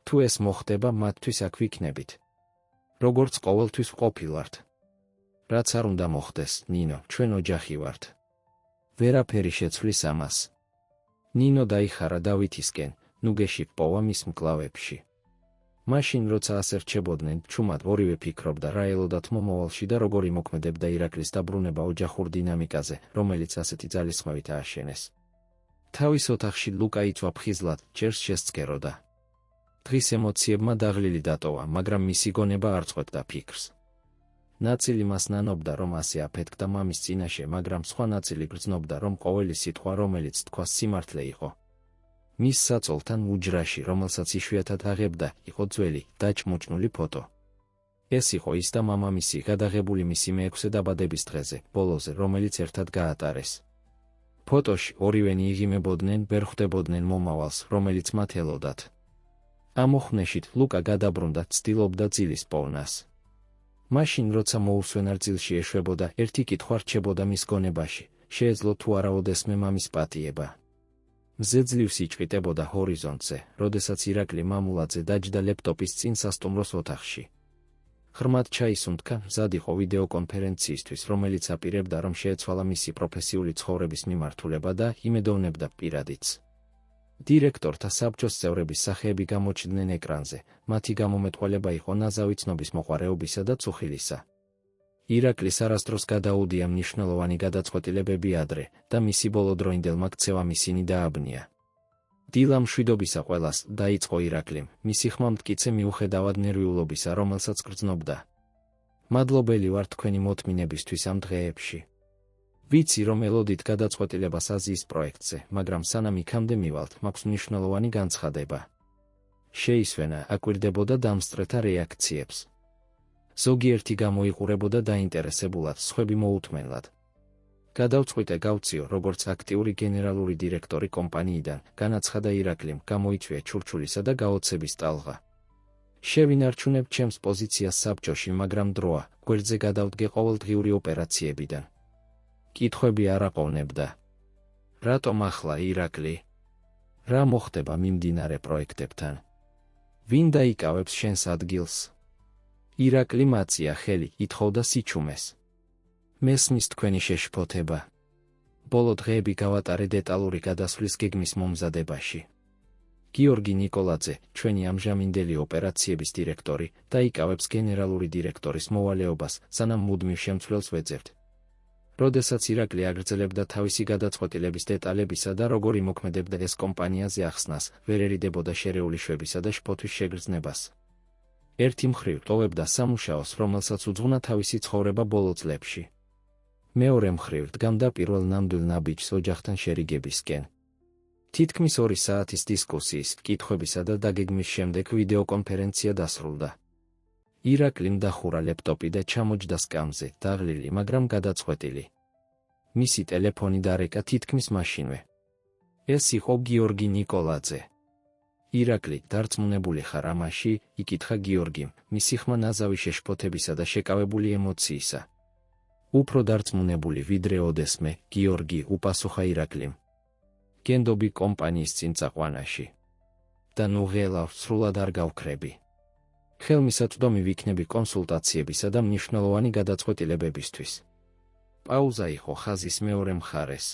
თუ ეს მოხდება, მათთვის აქ ვიქნებით. როგორც ყოველთვის ვყოფილვართ. რაც არ უნდა მოხდეს, ნინო, ჩვენ ოჯახი ვართ. ვერაფერი შეცვლის ამას. ნინო დაიხარა დავითისკენ, ნუ გეში პოვა მის მკლავებში. მაშინ როცა ასე რჩებოდნენ, ჩუმად ორივე ფიქრობდა რა ელოდათ მომავალში და როგორ იმოქმედებდა ირაკლის დაბრუნება ოჯახურ დინამიკაზე, რომელიც ასეთი ძალისხმევით ააშენეს. თავის ოთახში ლუკა იწვა ფხიზლად, ჯერს შესწკეროდა. დღის ემოციებმა დაღლილი დატოვა, მაგრამ მისი გონება არ წყვეტდა ფიქრს. ნაწილი მას ნანობდა, რომ ასე აფეთქდა მამის წინაშე, მაგრამ სხვა ნაწილი გრძნობდა, რომ ყოველი სიტყვა, რომელიც თქვა, სიმართლე იყო. მის საწოლთან უჯრაში, რომელსაც იშვიათად აღებდა, იყო ძველი, დაჭმუჭნული ფოტო. ეს იყო ის და მამამისი გადაღებული მისი მე-6 დაბადების დღეზე, ბოლოზე, რომელიც ერთად გაატარეს. ფოტოში ორივენი იღიმებოდნენ, ვერ ხვდებოდნენ მომავალს, რომელიც მათ ელოდათ. ამოხვნეშით ლუკა გადაბრუნდა, ცდილობდა ძილის პოვნას. მაშინ, როცა მოუსვენარ ძილში ეშვებოდა, ერთი კითხვა რჩებოდა მის გონებაში, შეეძლო თუ არა ოდესმე მამის პატიება. მზე ძლივს იჭყიტებოდა ჰორიზონტზე, როდესაც ირაკლი მამულაძე დაჯდა ლეპტოპის წინ სასტუმროს ოთახში. ღრმად ჩაისუნთქა, მზად იყო ვიდეოკონფერენციისთვის, რომელიც აპირებდა, რომ შეეცვალა მისი პროფესიული ცხოვრების მიმართულება და იმედოვნებდა პირადიც. დირექტორთა საბჭოს წევრების სახეები გამოჩნდნენ ეკრანზე, მათი გამომეტყველება იყო ნაზავი ცნობის მოყვარეობისა და წუხილისა. ირაკლის არასდროს გადაუდია მნიშვნელოვანი გადაწყვეტილებები ადრე და მისი ბოლოდროინდელმა ქცევამ ისინი დააბნია. დილა მშვიდობისა ყველას დაიწყო ირაკლიმ, მისი ხმა მტკიცე მიუხედავად ნერვიულობისა, რომელსაც გრძნობდა. მადლობელი ვარ თქვენი მოთმინებისთვის ამ დღეებში. ვიცი, რომ ელოდით გადაწყვეტილებას აზიის პროექტზე, მაგრამ სანამ იქამდე მივალთ, მაქვს მნიშვნელოვანი განცხადება. შეისვენა, აკვირდებოდა დამსწრეთა რეაქციებს. ზოგიერთი გამოიყურებოდა დაინტერესებულად, სხვები მოუთმენლად. გადავწყვიტე გავციო, როგორც აქტიური გენერალური დირექტორი კომპანიიდან, განაცხადა ირაკლიმ, გამოიწვია ჩურჩულისა და გაოცების ტალღა. შევინარჩუნებ ჩემს პოზიციას საბჭოში, მაგრამ დროა, გვერდზე გადავდგე ყოველდღიური ოპერაციებიდან. კითხვები არ აყოვნებდა. რატომ ახლა ირაკლი? რა მოხდება მიმდინარე პროექტებთან? ვინ დაიკავებს შენს ადგილს? ირაკლი მაწია ხელი, ითხოვდა სიჩუმეს. მესმის თქვენი შეშფოთება. ბოლო დღეები გავატარე დეტალური გადასვლის გეგმის მომზადებაში. გიორგი ნიკოლაძე, ჩვენი ამჟამინდელი ოპერაციების დირექტორი, დაიკავებს გენერალური დირექტორის მოვალეობას, სანამ მუდმივ შემცვლელს ვეძებთ. როდესაც ირაკლი აგრძელებდა თავისი გადაწყვეტილების დეტალებისა და როგორ იმოქმედებდა ეს კომპანიაზე ახსნას, ვერ ერიდებოდა შერეული შვებისა და შფოთვის შეგრძნებას. ერთი მხრივ ტოვებდა სამუშაოს, რომელსაც უძღვნა თავისი ცხოვრება ბოლო წლებში. მეორე მხრივ დგამდა პირველ ნამდვილ ნაბიჯს ოჯახთან შერიგებისკენ. თითქმის 2 საათის დისკუსიის, კითხვებისა და დაგეგმვის შემდეგ ვიდეოკონფერენცია დასრულდა. ირაკლიმ დახურა ლეპტოპი და ჩამოჯდა სკამზე, დაღლილი, მაგრამ გადაწყვეტილი. მისი ტელეფონი დარეკა თითქმის მაშინვე. ეს იყო გიორგი ნიკოლაძე. ირაკლი, დარწმუნებული ხარ ამაში? იკითხა გიორგიმ, მისი ხმა ნაზავი შეშფოთებისა და შეკავებული ემოციისა. უფრო დარწმუნებული ვიდრე ოდესმე, გიორგი, უპასუხა ირაკლიმ. გენდობი კომპანიის წინწაყვანაში. და ნუ ღელავ, სრულად არ გავქრები. ხელმისაწვდომი ვიქნები კონსულტაციებისა და მნიშვნელოვანი გადაწყვეტილებებისთვის. პაუზა იყო ხაზის მეორე მხარეს.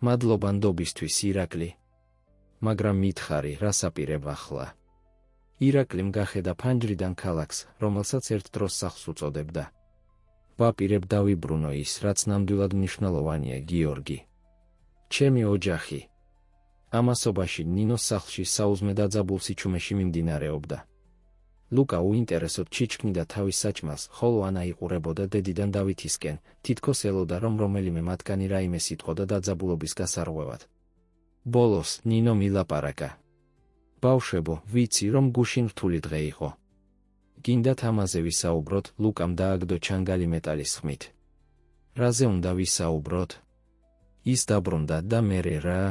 მადლობა ნდობისთვის ირაკლი. მაგრამ მითხარი, რას აპირებ ახლა? ირაკლიმ გახედა ფანჯრიდან ქალაქს, რომელსაც ერთ დროს სახლს უწოდებდა. ვაპირებ დავიბრუნო ის, რაც ნამდვილად მნიშვნელოვანია, გიორგი. ჩემი ოჯახი. ამასობაში ნინოს სახლში საუზმე დაძაბულ სიჩუმეში მიმდინარეობდა. ლუკა უინტერესოდ ჩიჩქნიდა თავის საჭმელს, ხოლო ანა იყურებოდა დედიდან დავითისკენ, თითქოს ელოდა, რომ რომელიმე მათგანი რაიმე სიტყოდა დაძაბულობის გასარღვევად. ბოლოს ნინო მილაპარაკა. ბავშვებო, ვიცი, რომ გუშინ რთული დღე იყო. გინდათ ამაზე ვისაუბროთ? ლუკამ დააგდო ჩანგალი მეტალის ხმით. რაზე უნდა ვისაუბროთ? ის დაბრუნდა და მერე რა?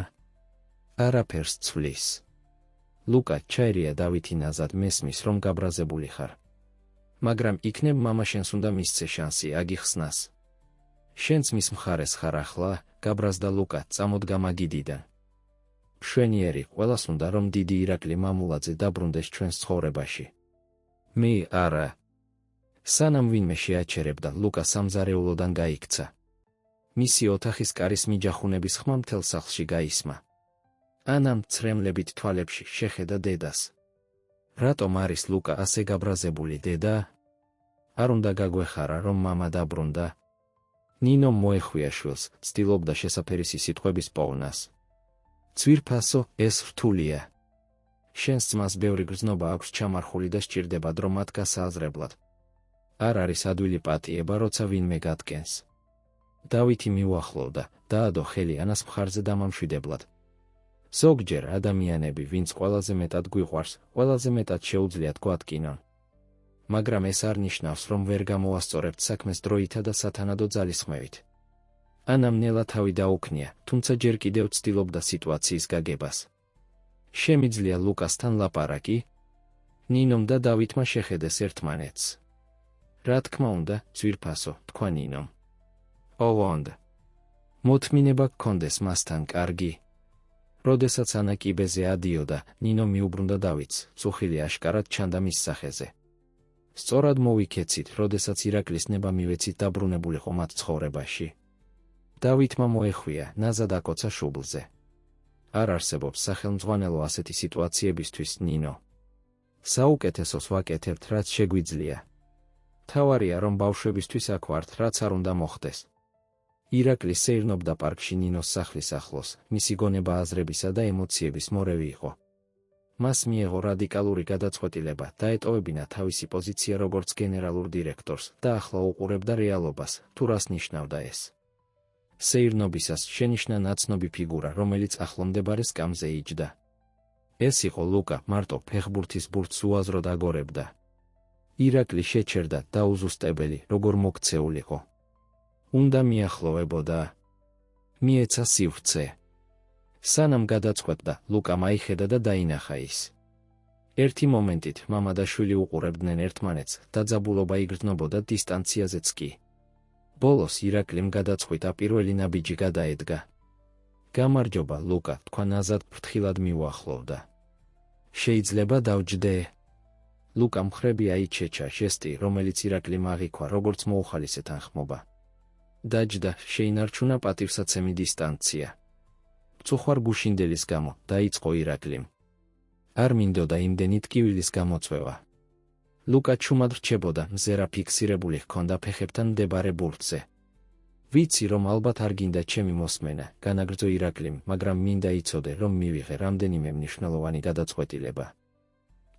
არაფერს ცვლის. ლუკა, ჩაერია დავითი ნაზად, მესმის, რომ გაბრაზებული ხარ. მაგრამ იქნებ მამა შენს უნდა მისცე შანსი აგიხსნას. შენც მის მხარეს ხარ ახლა, გაბრაზდა ლუკა, წამოდგა მაგიდიდან. მშვენიერი, ყველას უნდა რომ დიდი ირაკლი მამულაძე დაბრუნდეს ჩვენს ცხოვრებაში. მე არა. სანამ ვინმე შეაჩერებდა, ლუკა სამზარეულოდან გაიქცა. მისი ოთახის კარის მიჯახუნების ხმა მთელ სახლში გაისმა. ანა მცრემლებით თვალებში შეხედა დედას. რატომ არის ლუკა ასე გაბრაზებული, დედა? არ უნდა გაგვეხარა რომ მამა დაბრუნდა? ნინო მოეხვია შვილს, ცდილობდა შესაფერისი სიტყვების პოვნას. ძვირფასო, ეს რთულია. შენს ძმას ბევრი გრძნობა აქვს ჩამარხული და სჭირდება დრო მათ გასააზრებლად. არ არის ადვილი პატიება, როცა ვინმე გადგენს. დავითი მიუახლოვდა, დაადო ხელი ანას მხარზე დამამშვიდებლად. ზოგჯერ ადამიანები, ვინც ყველაზე მეტად გვიყვარს, ყველაზე მეტად შეუძლიათ გვადგინონ. მაგრამ ეს არ ნიშნავს, რომ ვერ გამოვასწორებთ საქმეს დროითა და სათანადო ძალისხმევით. ანამ ნელა თავი დაუქნია, თუმცა ჯერ კიდევ ცდილობდა სიტუაციის გაგებას. შემიძლია ლუკასთან ლაპარაკი? ნინომ და დავითმა შეხედეს ერთმანეთს. რა თქმა უნდა, ძვირფასო, თქვა ნინომ. ოვონდ. მოთმინება გქონდეს მასთან, კარგი. როდესაც ანა კიბეზე ადიოდა, ნინო მიუბრუნდა დავითს, წუხილი აშკარად ჩანდა მის სახეზე. სწორად მოვიქეცით, როდესაც ირაკლის ნება მივეცით დაბრუნებულიყო მათ ცხოვრებაში. დავითმა მოეხვია, ნაზად აკოცა შუბლზე. არ არსებობს სახელმძღვანელო ასეთი სიტუაციებისთვის, ნინო. საუკეთესოს ვაკეთებთ, რაც შეგვიძლია. თავარია, რომ ბავშვებისთვის აქ ვართ, რაც არ უნდა მოხდეს. ირაკლი სეირნობდა პარკში ნინოს სახლის ახლოს, მისი გონება აზრებისა და ემოციების მორევი იყო. მას მიეღო რადიკალური გადაწყვეტილება, დაეტოვებინა თავისი პოზიცია როგორც გენერალურ დირექტორს და ახლა უყურებდა რეალობას, თუ რას ნიშნავდა ეს. სეირნობისას შენიშნა ნაცნობი ფიგურა, რომელიც ახლომდებარე სკამზე იჯდა. ეს იყო ლუკა, მარტო ფეხბურთის ბურთს უაზროდ აგორებდა. ირაკლი შეჩერდა, დაუზუსტებელი, როგორ მოქცეულიყო. უნდა მიახლოვებოდა. მიეცა სივრცე. სანამ გადაწყვეტდა, ლუკა მაიხედა და დაინახა ის. ერთი მომენტით მამა და შვილი უყურებდნენ ერთმანეთს, დაძაბულობა იგრძნობოდა დისტანციაზეც კი. ბოლოს ირაკლიმ გადაწყვიტა პირველი ნაბიჯი გადაედგა. გამარჯობა, ლუკა, თქვა ნაზად ფრთხილად მიუახლოვდა. შეიძლება დავჯდე? ლუკა მხრები აიჩეჩა, ჟესტი, რომელიც ირაკლიმ აღიქვა, როგორც მოუხალისე თანხმობა. დაჯდა, შეინარჩუნა პატივსაცემი დისტანცია. მწუხვარ გუშინდელის გამო, დაიწყო ირაკლიმ. არ მინდოდა იმდენი ტკივილის გამოწვევა. ლუკა ჩუმად რჩებოდა, მზერა ფიქსირებული ჰქონდა ფეხებთან მდებარე ბურთზე. ვიცი, რომ ალბათ არ გინდა ჩემი მოსმენა, განაგრძო ირაკლიმ, მაგრამ მინდა იცოდე, რომ მივიღე რამდენიმე მნიშვნელოვანი გადაწყვეტილება.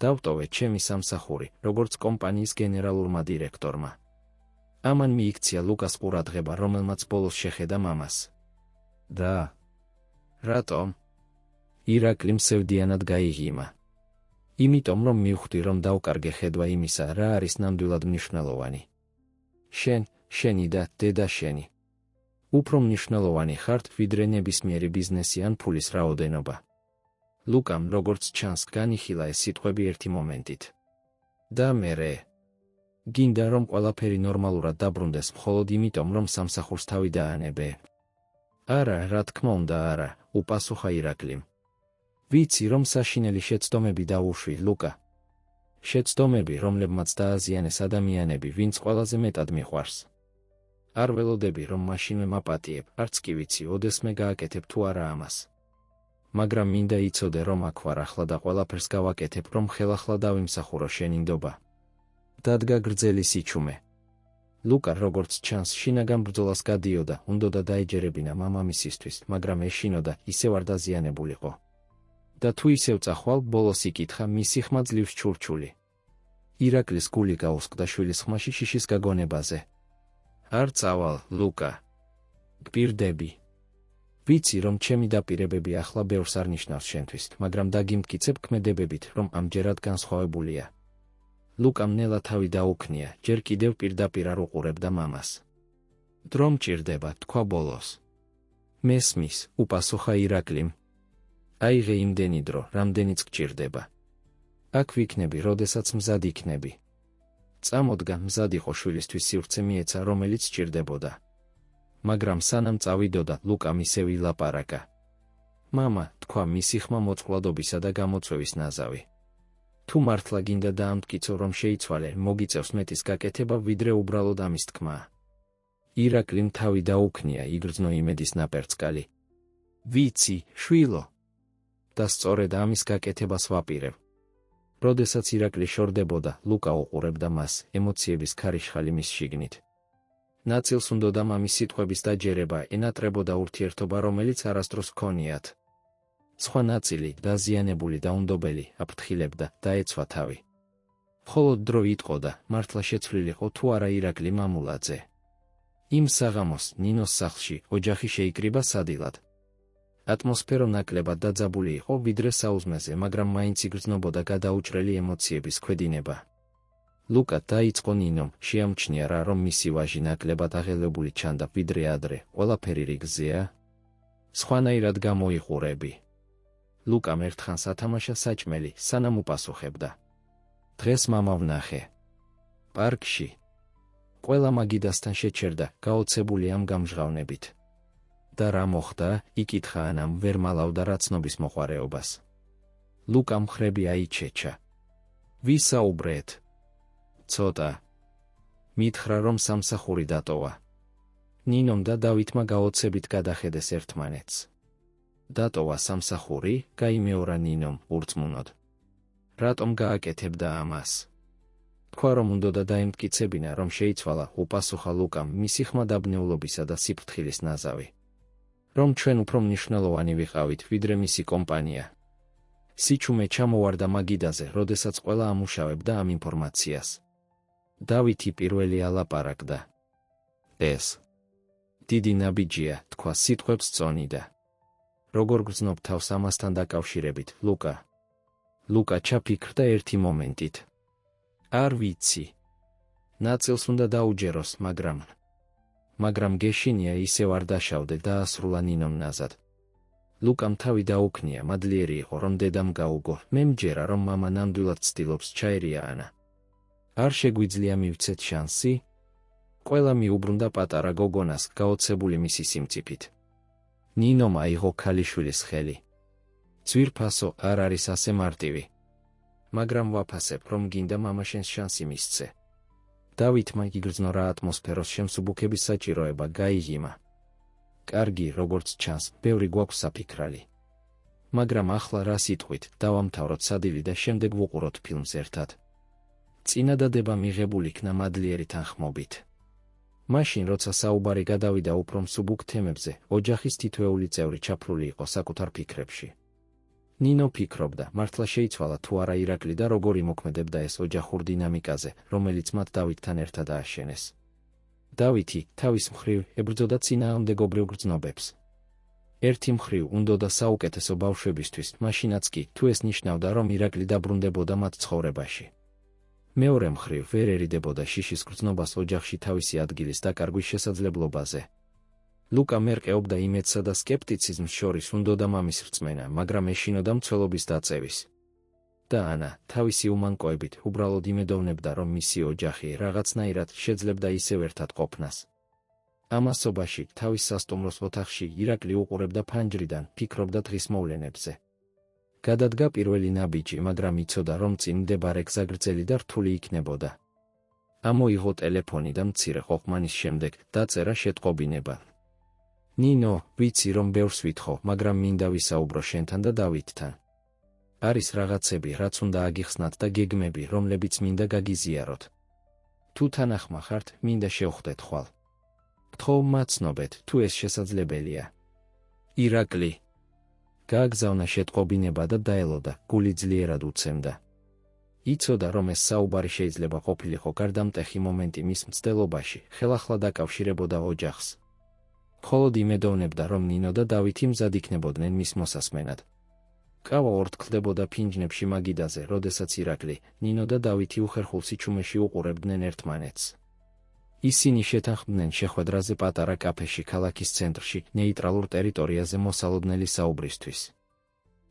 დავტოვე ჩემი სამსახური, როგორც კომპანიის გენერალურმა დირექტორმა. ამან მიიქცია ლუკას ყურადღება, რომელმაც ბოლოს შეხედა მამას. და რატომ? ირაკლიმ სევდიანად გაიღიმა. იმიტომ რომ მივხვდი, რომ დავკარგე ხედვა იმისა, რა არის ნამდვილად მნიშვნელოვანი. შენი და დედა შენი. უფრო მნიშვნელოვანი ხართ, ვიდრე ნებისმიერი ბიზნესი ან ფულის რაოდენობა. ლუკამ, როგორც ჩანს, განიხილა ეს სიტყვები ერთი მომენტით. და მერე. გინდა რომ ყველაფერი ნორმალურად დაბრუნდეს მხოლოდ იმიტომ, რომ სამსახურს თავი დაანებე. არა, რა თქმა უნდა არა, უპასუხა ირაკლიმ. ვიცი, რომ საშინელი შეცდომები დაუშვი, ლუკა. შეცდომები, რომლებმაც დააზიანეს ადამიანები, ვინც ყველაზე მეტად მიყვარს. არ ველოდები, რომ მაშინვე მაპატიებ, არც კი ვიცი, ოდესმე გააკეთებ თუ არა ამას. მაგრამ მინდა იცოდე, რომ აქ ვარ ახლა და ყველაფერს გავაკეთებ, რომ ხელახლა დავიმსახურო შენი ნდობა. დადგა გრძელი სიჩუმე. ლუკა, როგორც ჩანს, შინაგან ბრძოლას გადიოდა, უნდოდა დაეჯერებინა მამამისისთვის, მაგრამ ეშინოდა, ისევ არ დაზიანებულიყო. და თუ ისევ წახვალ, ბოლოს იკითხა, მისი ხმა ძლივს ჩურჩული. ირაკლის გული გაუსკდა შვილის ხმაში შიშის გაგონებაზე. არ წავალ, ლუკა. გპირდები. ვიცი, რომ ჩემი დაპირებები ახლა ბევრს არ ნიშნავს შენთვის, მაგრამ დაგიმტკიცებ ქმედებებით, რომ ამჯერად განსხვავებულია. ლუკამ ნელა თავი დაუქნია, ჯერ კიდევ პირდაპირ არ უყურებდა მამას. დრო მჭირდება, თქვა ბოლოს. მესმის, უპასუხა ირაკლიმ. აიღე იმდენი დრო, რამდენიც გჭირდება. აქ ვიქნები, როდესაც მზად იქნები. წამოდგა, მზად იყო შვილისთვის სივრცე მიეცა, რომელიც სჭირდებოდა. მაგრამ სანამ წავიდოდა, ლუკამ ისევ ილაპარაკა. მამა, თქვა მისი ხმა მოწყვლადობისა და გამოწვევის ნაზავი. თუ მართლა გინდა დაამტკიცო, რომ შეიცვალე, მოგიწევს მეტის გაკეთება, ვიდრე უბრალოდ ამის თქმა. ირაკლიმ თავი დაუქნია, იგრძნო იმედის ნაპერწკალი. ვიცი, შვილო. და სწორედ ამის გაკეთებას ვაპირებ. როდესაც ირაკლი შორდებოდა, ლუკა უყურებდა მას, ემოციების ქარიშხალი მის შიგნით. ნაწილს უნდოდა მამის სიტყვების დაჯერება, ენატრებოდა ურთიერთობა, რომელიც არასდროს ჰქონიათ. სხვა ნაწილი, დაზიანებული და უნდობელი, აფრთხილებდა, დაეცვა თავი. მხოლოდ დრო იტყოდა, მართლა შეცვლილიყო თუ არა ირაკლი მამულაძე. იმ საღამოს, ნინოს სახლში, ოჯახი შეიკრიბა სადილად. ატმოსფერო ნაკლებად დაძაბული იყო, ვიდრე საუზმეზე, მაგრამ მაინც იგრძნობოდა გადაუჭრელი ემოციების ქვედინება. ლუკა დაიწყო ნინომ, შეამჩნია რა, რომ მისი ვაჟი ნაკლებად აღელებული ჩანდა, ვიდრე ადრე, ყველაფერი რიგზეა. სხვანაირად გამოიყურები. ლუკამ ერთხანს ათამაშა საჭმელი, სანამ უპასუხებდა. დღეს მამა ვნახე. პარკში. ყველა მაგიდასთან შეჩერდა, გაოცებული ამ გამჟღავნებით. და რა მოხდა, იკითხა ანამ, ვერ მალავდა რაცნობის მოყვარეობას. ლუკამ ხრები აიჩეჩა. ვისაუბრეთ. ცოტა. მითხრა, რომ სამსახური დატოვა. ნინომ და დავითმა გაოცებით გადახედეს ერთმანეთს. დატოვა სამსახური, გაიმეორა ნინომ, ურწმუნოდ. რატომ გააკეთებდა ამას? თქვა, რომ უნდოდა დაემტკიცებინა, რომ შეიცვალა, უპასუხა ლუკამ, მისი ხმა დაბნეულობისა და სიფრთხილის ნაზავი. რომ ჩვენ უფრო მნიშვნელოვანი ვიყავით, ვიდრე მისი კომპანია. სიჩუმე ჩამოვარდა მაგიდაზე, როდესაც ყველა ამუშავებდა ამ ინფორმაციას. დავითი პირველი ალაპარაკდა. ეს დიდი ნაბიჯია, თქვა, სიტყვებს წონიდა. როგორ გრძნობ თავს ამასთან დაკავშირებით, ლუკა? ლუკა ჩაფიქრდა ერთი მომენტით. არ ვიცი. ნაწილს უნდა დაუჯეროს, მაგრამ გეშინია, ისევ არ დაშავდე, დაასრულა ნინომ ნაზად. ლუკამ თავი დაუქნია, მადლიერი იყო, რომ დედამ გაუგო, მე მჯერა, რომ მამა ნამდვილად ცდილობს, ჩაერია ანა. არ შეგვიძლია მივცეთ შანსი? ყველა მიუბრუნდა პატარა გოგონას, გაოცებული მისი სიმწიფით. ნინომ აიღო ქალიშვილის ხელი. ძვირფასო, არ არის ასე მარტივი. მაგრამ ვაფასებ, რომ გინდა მამა შენს შანსი მისცე. დავითმა იგრძნო რა ატმოსფეროს შემსუბუქების საჭიროება, გაიღიმა. კარგი, როგორც ჩანს, ბევრი გვაქვს საფიქრალი. მაგრამ ახლა რა სიტყვით, დავამთავროთ სადილი და შემდეგ ვუყუროთ ფილმს ერთად. წინადადება მიღებული იქნა მადლიერი თანხმობით. მაშინ, როცა საუბარი გადავიდა უფრო მსუბუქ თემებზე, ოჯახის თითოეული წევრი ჩაფლული იყო საკუთარ ფიქრებში. ნინო ფიქრობდა, მართლა შეიცვალა თუ არა ირაკლი და როგორ იმოქმედებდა ეს ოჯახურ დინამიკაზე, რომელიც მათ დავითთან ერთად ააშენეს. დავითი, თავის მხრივ, ებრძოდა წინააღმდეგობრივ გრძნობებს. ერთი მხრივ, უნდოდა საუკეთესო ბავშვებისთვის, მაშინაც კი, თუ ეს ნიშნავდა, რომ ირაკლი დაბრუნდებოდა მათ ცხოვრებაში. მეორე მხრივ, ვერ ერიდებოდა შიშის გრძნობას ოჯახში თავისი ადგილის დაკარგვის შესაძლებლობაზე. ლუკა მერყეობდა იმედსა და სკეპტიციზმს შორის, უნდოდა მამის რწმენა, მაგრამ ეშინოდა მცველობის დაწევის. და ანა, თავისი უმანკოებით, უბრალოდ იმედოვნებდა, რომ მისი ოჯახი რაღაცნაირად შეძლებდა ისევ ერთად ყოფნას. ამასობაში, თავის სასტუმროს ოთახში, ირაკლი უყურებდა ფანჯრიდან, ფიქრობდა დღის მოვლენებზე. გადადგა პირველი ნაბიჯი, მაგრამ იცოდა, რომ წინ მდებარე გზა გრძელი და რთული იქნებოდა. ამოიღო ტელეფონი და მცირე ყოყმანის შემდეგ დაწერა შეტყობინება. ნინო, ვიცი, რომ ბევრს ვითხოვ, მაგრამ მინდა ვისაუბრო შენთან და დავითთან. არის რაღაცები, რაც უნდა აგიხსნათ და გეგმები, რომლებიც მინდა გაგიზიაროთ. თუ თანახმა ხართ, მინდა შევხვდეთ ხვალ. გთხოვ მაცნობეთ, თუ ეს შესაძლებელია. ირაკლი. გააგზავნა შეტყობინება და დაელოდა, გული ძლიერად უცემდა. იცოდა, რომ ეს საუბარი შეიძლება ყოფილიყო გარდამტეხი მომენტი მის მცდელობაში, ხელახლა დაკავშირებოდა ოჯახს. მხოლოდ იმედოვნებდა, რომ ნინო და დავითი მზად იქნებოდნენ მის მოსასმენად. კავა ორთქლდებოდა ფინჯნებში მაგიდაზე, როდესაც ირაკლი, ნინო და დავითი უხერხულ სიჩუმეში უყურებდნენ ერთმანეთს. ისინი შეთანხმდნენ შეხვედრაზე პატარა კაფეში ქალაქის ცენტრში, ნეიტრალურ ტერიტორიაზე მოსალოდნელი საუბრისთვის.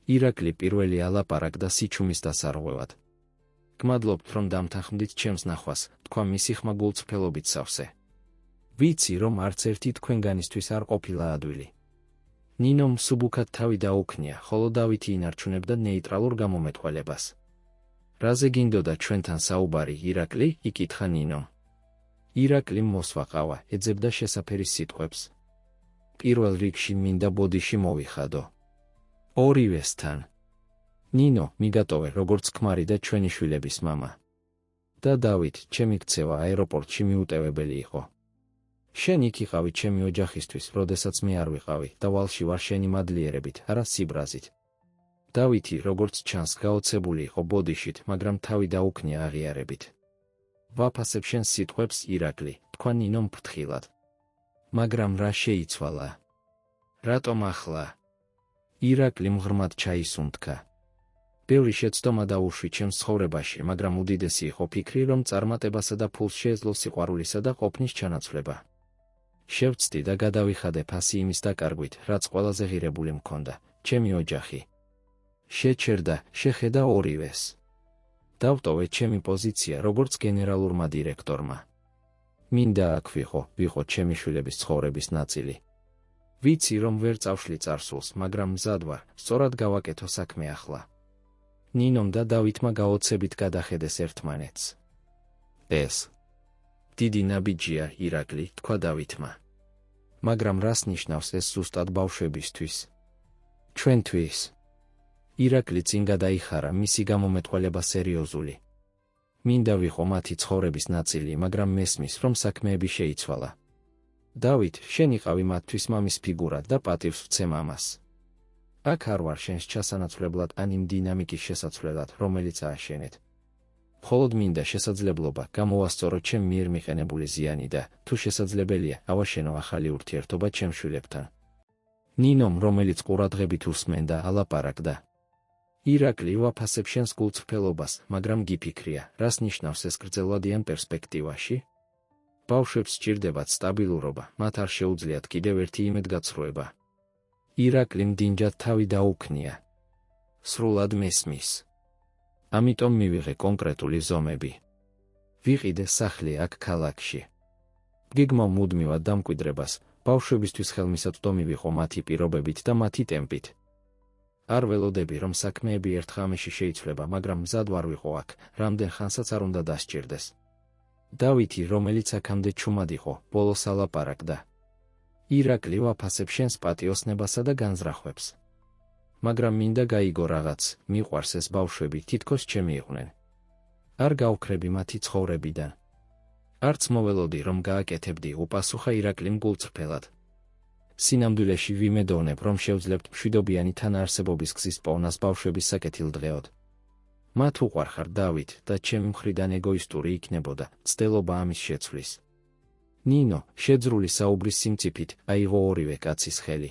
ირაკლი პირველი ალაპარაკდა სიჩუმის დასარღვევად. გმადლობთ, რომ დამთანხმდით ჩემს ნახვას, თქვა მისი ხმა გულწრფელობით სავსე. ვიცი, რომ არც ერთი თქვენგანისთვის არ ყოფილა ადვილი. ნინომ მსუბუქად თავი დაუქნია, ხოლო დავითი ინარჩუნებდა ნეიტრალურ გამომეთვალებას. რაზე გინდოდა ჩვენთან საუბარი, ირაკლი? იკითხა ნინომ. ირაკლიმ მოსვაყავა, ეძებდა შესაფერის სიტყვებს. პირველ რიგში მინდა ბოდიში მოვიხადო. ორივესთან. ნინო, მიგატოვე, როგორც ქმარი და ჩვენი შვილების მამა. და დავით, ჩემი ქცევა აეროპორტში მიუტევებელი იყო. შენ იქ იყავი ჩემი ოჯახისთვის, როდესაც მე არ ვიყავი და ვალში ვარ შენი მადლიერებით, არა სიბრაზით. დავითი, როგორც ჩანს, გაოცებული იყო ბოდიშით, მაგრამ თავი დაუქნია აღიარებით. ვაფასებ შენს სიტყვებს, ირაკლი, თქვა ნინომ ფრთხილად. მაგრამ რა შეიცვალა? რატომ ახლა? ირაკლიმ ღრმად ჩაისუნთქა. ბევრი შეცდომა დაუშვი ჩემს ცხოვრებაში, მაგრამ უდიდესი იყო ფიქრი, რომ წარმატებასა და ფულს შეეძლო სიყვარულისა და ყოფნის ჩანაცვლება. შევცდი და გადავიხადე ფასი იმის დაკარგვით, რაც ყველაზე ღირებული მქონდა, ჩემი ოჯახი. შეჩერდა, შეხედა ორივეს. დავტოვე ჩემი პოზიცია როგორც გენერალურმა დირექტორმა. მინდა აქ ვიყო ჩემი შვილების ცხოვრების ნაწილი. ვიცი, რომ ვერ წავშლი წარსულს, მაგრამ მზად ვარ, სწორად გავაკეთო საქმე ახლა. ნინომ და დავითმა გაოცებით გადახედეს ერთმანეთს. ეს დიდი ნაბიჯია, ირაკლი, თქვა დავითმა. მაგრამ რას ნიშნავს ეს ზუსტად ბავშვებისთვის? ჩვენთვის. ირაკლი წინ გადაიხარა, მისი გამომეთვალება სერიოზული. მინდა ვიყო მათი ცხოვრების ნაწილი, მაგრამ მესმის, რომ საქმეები შეიცვალა. დავით, შენ იყავი მათთვის მამის ფიგურა და პატივს ვცე მამას. აქ არ ვარ შენს ჩასანაცვლებლად ან იმ დინამიკის შესაცვლელად, რომელიც ააშენეთ. მხოლოდ მინდა შესაძლებლობა გამოვასწორო ჩემ მიერ მიყენებული ზიანი და, თუ შესაძლებელია, ავაშენო ახალი ურთიერთობა ჩემ შვილებთან. ნინომ, რომელიც ყურადღებით უსმენდა, ალაპარაკდა. ირაკლი, ვაფასებ შენს გულწრფელობას, მაგრამ გიფიქრია, რას ნიშნავს ეს გრძელვადიან პერსპექტივაში? ბავშვებს სჭირდებათ სტაბილურობა, მათ არ შეუძლიათ კიდევ ერთი იმედგაცრუება. ირაკლიმ დინჯად თავი დაუქნია. სრულად მესმის. ამიტომ მივიღე კონკრეტული ზომები. ვიყიდე სახლი აქ ქალაქში. გეგმავ მუდმივად დამკვიდრებას, ბავშვებისთვის ხელმისაწვდომი ვიყო მათი პირობებით და მათი ტემპით. არ ველოდები, რომ საქმეები ერთ ღამეში შეიცვლება, მაგრამ მზად ვარ ვიყო აქ, რამდენ ხანსაც არ უნდა დასჭირდეს. დავითი, რომელიც აქამდე ჩუმად იყო, ბოლოს ალაპარაკდა. ირაკლი, ვაფასებ შენს პატიოსნებასა და განზრახვებს. მაგრამ მინდა გაიგო რაღაც, მიყვარს ეს ბავშვები, თითქოს ჩემი იყვნენ. არ გავქრები მათი ცხოვრებიდან. არც მოველოდი, რომ გააკეთებდი, უპასუხა ირაკლიმ გულწრფელად. სინამდვილეში ვიმედოვნებ, რომ შევძლებთ მშვიდობიანი თანაარსებობის გზის პოვნას ბავშვების საკეთილდღეოდ. მათ უყვარხარ, დავით, და ჩემი მხრიდან ეგოისტური იქნებოდა ცდელობა ამის შეცვლის. ნინო, შეძრული საუბრის სიმწიფით აიღო ორივე კაცის ხელი.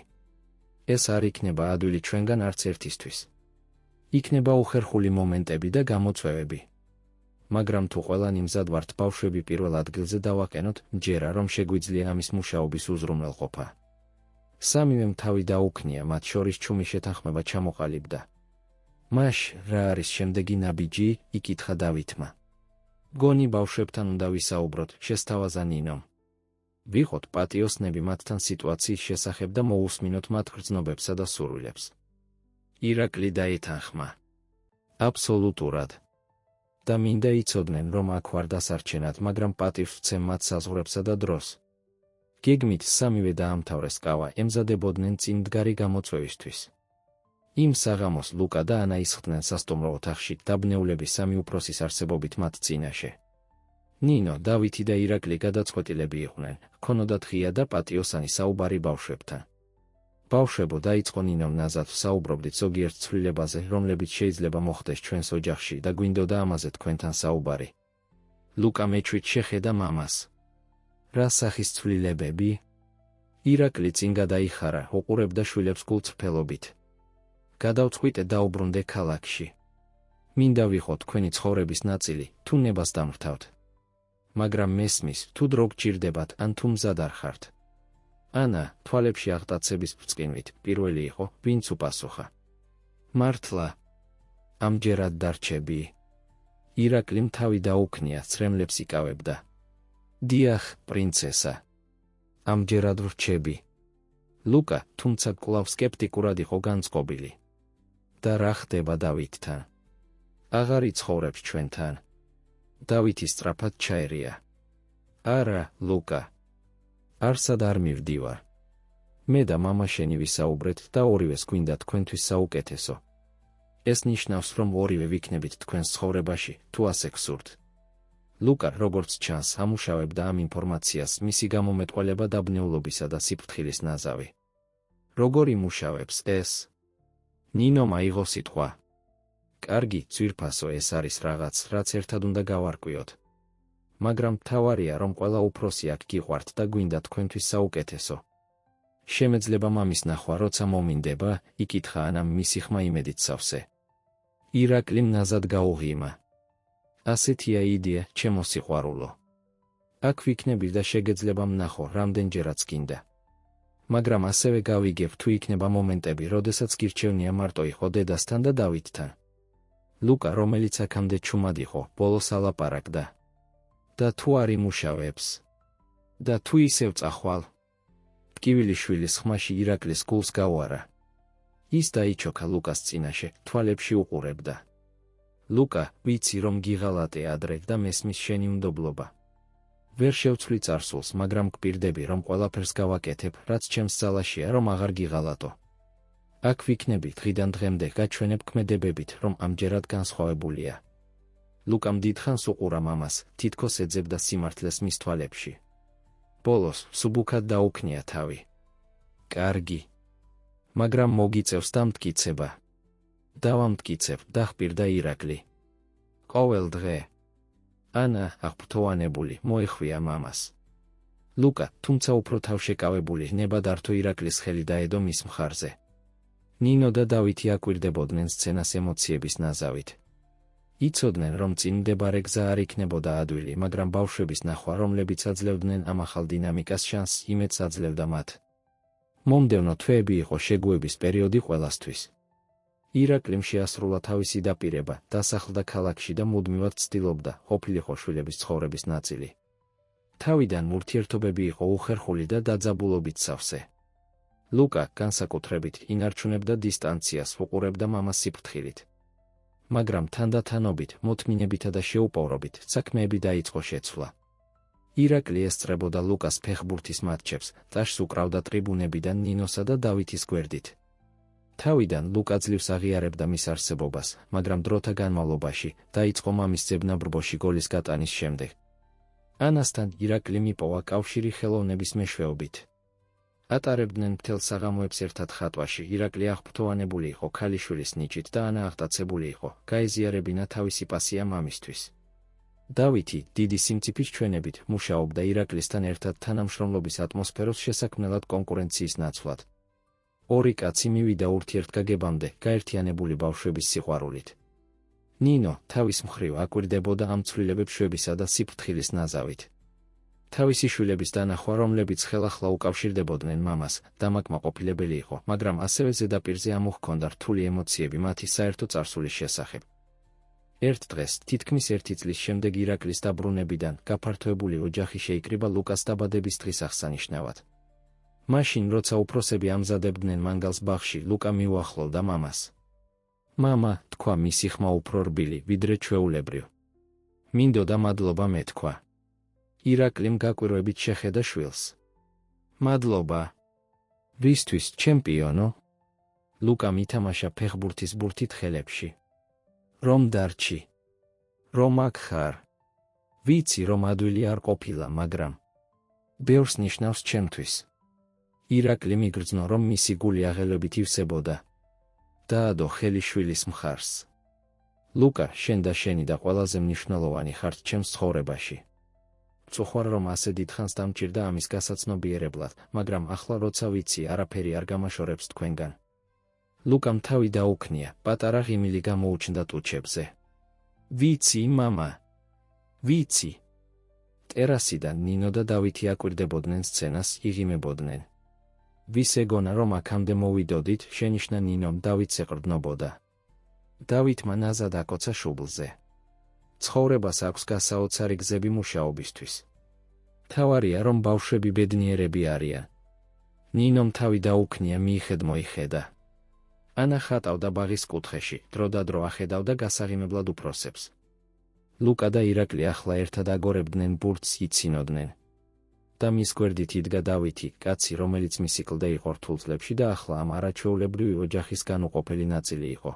ეს არ იქნება ადვილი ჩვენგან არც ერთისთვის. იქნება უხერხული მომენტები და გამოწვევები. მაგრამ თუ ყველანი მზად ვართ ბავშვები პირველ ადგილზე დავაყენოთ, მჯერა, რომ შეგვიძლია ამის მუშაობის უზრუნველყოფა. სამივემ თავი დაუქნია, მათ შორის ჩუმი შეთანხმება ჩამოყალიბდა. მაშ, რა არის შემდეგი ნაბიჯი? იკითხა დავითმა. გონი ბავშვებთან უნდა ვისაუბროთ, შესთავაზა ნინომ. ვიყოთ პატიოსნები მათთან სიტუაციის შესახებ და მოусმინოთ მათ გრძნობებსა და სურვილებს. ირაკლი დაეთანხმა. აბსოლუტურად. და მინდა იცოდნენ, რომ აქ ვარ დასარჩენად, მაგრამ პატივს ვცემ მათ საზღვრებსა და დროს. გეგმით სამივე დაამთავრეს კავა, ემზადებოდნენ წინდგარი გამოწვევისთვის. იმ საღამოს ლუკა და ანა ისხდნენ სასტუმრო ოთახში, დაბნეულების სამი უფროსის არსებობით მათ წინაშე. ნინო, დავითი და ირაკლი გადაწყვეტილები იყვნენ, ჰქონოდათ ღია და პატიოსანი საუბარი ბავშვებთან. ბავშვებო, დაიწყო ნინომ ნაზად ვსაუბრობდით ზოგიერთ ცვლილებაზე, რომლებიც შეიძლება მოხდეს ჩვენს ოჯახში და გვინდოდა ამაზე თქვენთან საუბარი. ლუკა მეჩვით შეხედა მამას. რა სახის ცვლილებები? ირაკლი წინ გადაიხარა, უყურებდა შვილებს გულწრფელობით. გადავწყვიტე დაუბრუნდე ქალაქში. მინდა ვიყო თქვენი ცხოვრების ნაწილი, თუ ნებას დამრთავთ. მაგრამ მესმის, თუ დრო გჭირდებათ, ან თუ მზად არ ხართ. ანა, თვალებში აღტაცების ბრწყინვით, პირველი იყო, ვინც უპასუხა. მართლა? ამჯერად დარჩები? ირაკლიმ თავი დაუქნია, ცრემლებს იკავებდა. დიახ, პრინცესა. ამჯერად ვრჩები. ლუკა, თუმცა კვლავ სკეპტიკურად იყო განწყობილი. და რა ხდება დავითთან? აღარ იცხოვრებს ჩვენთან? დავითი სწრაფად ჩაერია. არა, ლუკა. არსად არ მივდივარ. მე და მამა შენი ვისაუბრეთ და ორივეს გვინდა თქვენთვის საუკეთესო. ეს ნიშნავს, რომ ორივე ვიქნებით თქვენს ცხოვრებაში, თუ ასე გსურთ. ლუკა, როგორც ჩანს, ამუშავებდა ამ ინფორმაციას, მისი გამომეტყველება დაბნეულობისა და სიფრთხილის ნაზავი. როგორ იმუშავებს ეს? ნინომ აიღო სიტყვა. კარგი, ძვირფასო, ეს არის რაღაც, რაც ერთად უნდა გავარკვიოთ. მაგრამ მთავარია, რომ ყველა უფროსი აქ გიყვართ და გვინდა თქვენთვის საუკეთესო. შემეძლება მამის ნახვა, როცა მომინდება, იკითხა ანამ მისი ხმა იმედით სავსე. ირაკლიმ ნაზად გაუღიმა. ასეთია იდეა, ჩემო სიყვარულო. აქ ვიქნები და შეგეძლება ვნახო, რამდენჯერაც გინდა. მაგრამ ასევე გავიგებ, თუ იქნება მომენტები, როდესაც გირჩევნია მარტო იყო დედასთან და დავითთან. ლუკა, რომელიც აქამდე ჩუმად იყო, ბოლოს ალაპარაკდა. და თუ არ იმუშავებს? და თუ ისევ წახვალ? ტკივილიშვილის ხმაში ირაკლის გულს გაუარა. ის დაიჩოქა ლუკას წინაშე, თვალებში უყურებდა. ლუკა, ვიცი, რომ გიღალატე ადრე და მესმის შენი უნდობლობა. ვერ შევცვლი წარსულს, მაგრამ გპირდები, რომ ყველაფერს გავაკეთებ, რაც ჩემს ძალაშია, რომ აღარ გიღალატო. აქ ვიქნები დღიდან დღემდე, გაჩვენებ ქმედებებით, რომ ამჯერად განსხვავებულია. ლუკამ დიდხანს უყურა მამას, თითქოს ეძებდა სიმართლეს მის თვალებში. ბოლოს, სუბუქად დაუქნია თავი. კარგი. მაგრამ მოგიწევს დამტკიცება. დავამტკიცებ, დახპირდა ირაკლი. ყოველ დღე. ანა, აღფრთოვანებული, მოეხვია მამას. ლუკა, თუმცა უფრო თავშეკავებული, ნებად ართო ირაკლის ხელი დაედო მის მხარზე. ნინო და დავითი აკვირდებოდნენ სცენას ემოციების ნაზავით. იცოდნენ, რომ წინ მდებარე გზა არ იქნებოდა ადვილი, მაგრამ ბავშვების ნახვა, რომლებიც აძლევდნენ ამ ახალ დინამიკას შანსს, იმედს აძლევდა მათ. მომდევნო თვეები იყო შეგუების პერიოდი ყველასთვის. ირაკლიმ შეასრულა თავისი დაპირება, დასახლდა ქალაქში და მუდმივად ცდილობდა, ყოფილიყო შვილების ცხოვრების ნაწილი. თავიდან ურთიერთობები იყო უხერხული და დაძაბულობით სავსე. ლუკა, განსაკუთრებით, ინარჩუნებდა დისტანციას, უყურებდა მამას სიფრთხილით. მაგრამ თანდათანობით, მოთმინებითა და შეუპოვრობით, საქმეები დაიწყო შეცვლა. ირაკლი ესწრებოდა ლუკას ფეხბურთის მატჩებს, ტაშს უკრავდა ტრიბუნებიდან ნინოსა და დავითის გვერდით. თავიდან ლუკა ძლივს აღიარებდა მის არსებობას, მაგრამ დროთა განმავლობაში დაიწყო მამის ძებნა ბრბოში გოლის გატანის შემდეგ. ანასთან ირაკლიმ იპოვა კავშირი ხელოვნების მეშვეობით. ატარებდნენ მთელ საღამოებს ერთად ხატვაში, ირაკლი აღფრთოვანებული იყო ქალიშვილის ნიჭით და ანა აღტაცებული იყო, გაეზიარებინა თავისი პასია მამისთვის. დავითი, დიდი სიმწიფის ჩვენებით, მუშაობდა ირაკლისთან ერთად თანამშრომლობის ატმოსფეროს შესაქმნელად კონკურენციის ნაცვლად. ორი კაცი მივიდა ურთიერთგაგებამდე, გაერთიანებული ბავშვების სიყვარულით. ნინო, თავის მხრივ, აკვირდებოდა ამ ცვლილებებს შვებისა და სიფრთხილის ნაზავით. თავისი შვილების დანახვა, რომლებიც ხელახლა უკავშირდებოდნენ მამას, დამაკმაყოფილებელი იყო, მაგრამ ასევე ზედაპირზე ამოჰქონდა რთული ემოციები მათი საერთო წარსულის შესახებ. ერთ დღეს, თითქმის 1 წლის შემდეგ ირაკლის დაბრუნებიდან, გაფართოებული ოჯახი შეიკრიბა ლუკას დაბადების დღის აღსანიშნავად. მაშინ, როცა უფროსები ამზადებდნენ მანგალს ბაღში, ლუკა მიუახლოვდა მამას. მამა, თქვა მისი ხმა უფრო რბილი, ვიდრე ჩვეულებრივ. მინდოდა მადლობა მეთქვა. ირაკლიმ გაკვირვებით შეხედა შვილს. მადლობა. ვისთვის, ჩემპიონო? ლუკამ ითამაშა ფეხბურთის ბურთით ხელებში. რომ დარჩი. რომ აქ ხარ. ვიცი, რომ ადვილი არ ყოფილა, მაგრამ ბევრს ნიშნავს ჩემთვის. ირაკლი მიგრძნო, რომ მისი გული აღელვებით ივსებოდა. დაადო ხელი შვილის მხარს. ლუკა, შენ და შენი და ყველაზე მნიშვნელოვანი ხართ ჩემს ცხოვრებაში. წუხარ, რომ ასე დიდხანს დამჭირდა ამის გასაცნობიერებლად, მაგრამ ახლა როცა ვიცი, არაფერი არ გამაშორებს თქვენგან. ლუკამ თავი დაუქნია, პატარა ღიმილი გამოუჩნდა ტუჩებზე. ვიცი, მამა. ვიცი. ტერასიდან ნინო და დავითი აკვირდებოდნენ სცენას, იღიმებოდნენ. ვის ეგონა, რომ აქამდე მოვიდოდით, შენიშნა ნინომ დავითს ეყრდნობოდა. დავითმა ნაზად აკოცა შუბლზე. ცხოვრებას აქვს გასაოცარი გზები მუშაობისთვის. მთავარია, რომ ბავშვები ბედნიერები არიან. ნინომ თავი დაუქნია მიიხედ-მოიხედა. ანა ხატავდა ბაღის კუთხეში, დრო და დრო ახედავდა გასაღიმებლად უფროსებს. ლუკა და ირაკლი ახლა ერთად აგორებდნენ ბურთს, იცინოდნენ. და მის გვერდით იდგა დავითი, კაცი, რომელიც მისი კლდე იყო რთულ წლებში და ახლა ამ არაჩვეულებრივი ოჯახის განუყოფელი ნაწილი იყო.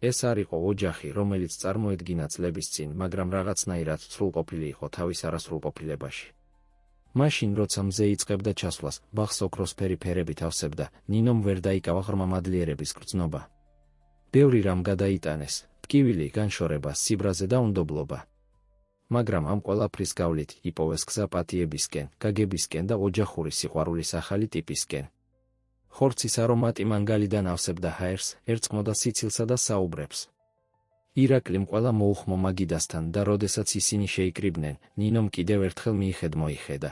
ეს არ იყო ოჯახი, რომელიც წარმოედგინა წლების წინ, მაგრამ რაღაცნაირად სრულყოფილი იყო თავის არასრულყოფილებაში. მაშინ, როცა მზე იწყებდა ჩასვლას, ბაღს ოქროსფერი ფერებით ავსებდა, ნინომ ვერ დაიკავა ღრმა მადლიერების გრძნობა. ბევრი რამ გადაიტანეს, ტკივილი, განშორება, სიბრაზე და უნდობლობა. მაგრამ ამ ყველაფრის გავლით იპოვეს გზა პატიებისკენ, გაგებისკენ და ოჯახური სიყვარულის ახალი ტიპისკენ. ხორცის არომატი მანგალიდან ავსებდა ჰაერს, ერწყმოდა სიცილსა და საუბრებს. ირაკლიმ ყველა მოუხმო მაგიდასთან და როდესაც ისინი შეიკრიბნენ, ნინომ კიდევ ერთხელ მიიხედ-მოიხედა.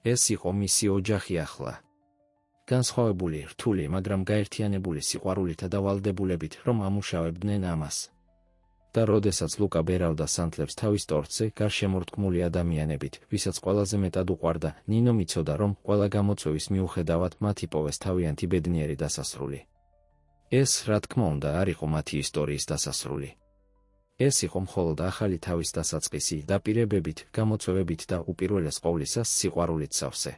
ეს იყო მისი ოჯახი ახლა. განსხვავებული, რთული, მაგრამ გაერთიანებული სიყვარულითა და ვალდებულებით, რომ ამუშავებდნენ ამას. და როდესაც ლუკა ბერავდა სანთლებს თავის ტორტზე, გარშემორტკმული ადამიანებით, ვისაც ყველაზე მეტად უყვარდა, ნინომ იცოდა, რომ ყველა გამოწვევის მიუხედავად მათ იპოვეს თავიანთი ბედნიერი დასასრული. ეს, რა თქმა უნდა, არ იყო მათი ისტორიის დასასრული. ეს იყო მხოლოდ ახალი თავის დასაწყისი, დაპირებებით, გამოწვევებით და უპირველეს ყოვლისა სიყვარულით სავსე.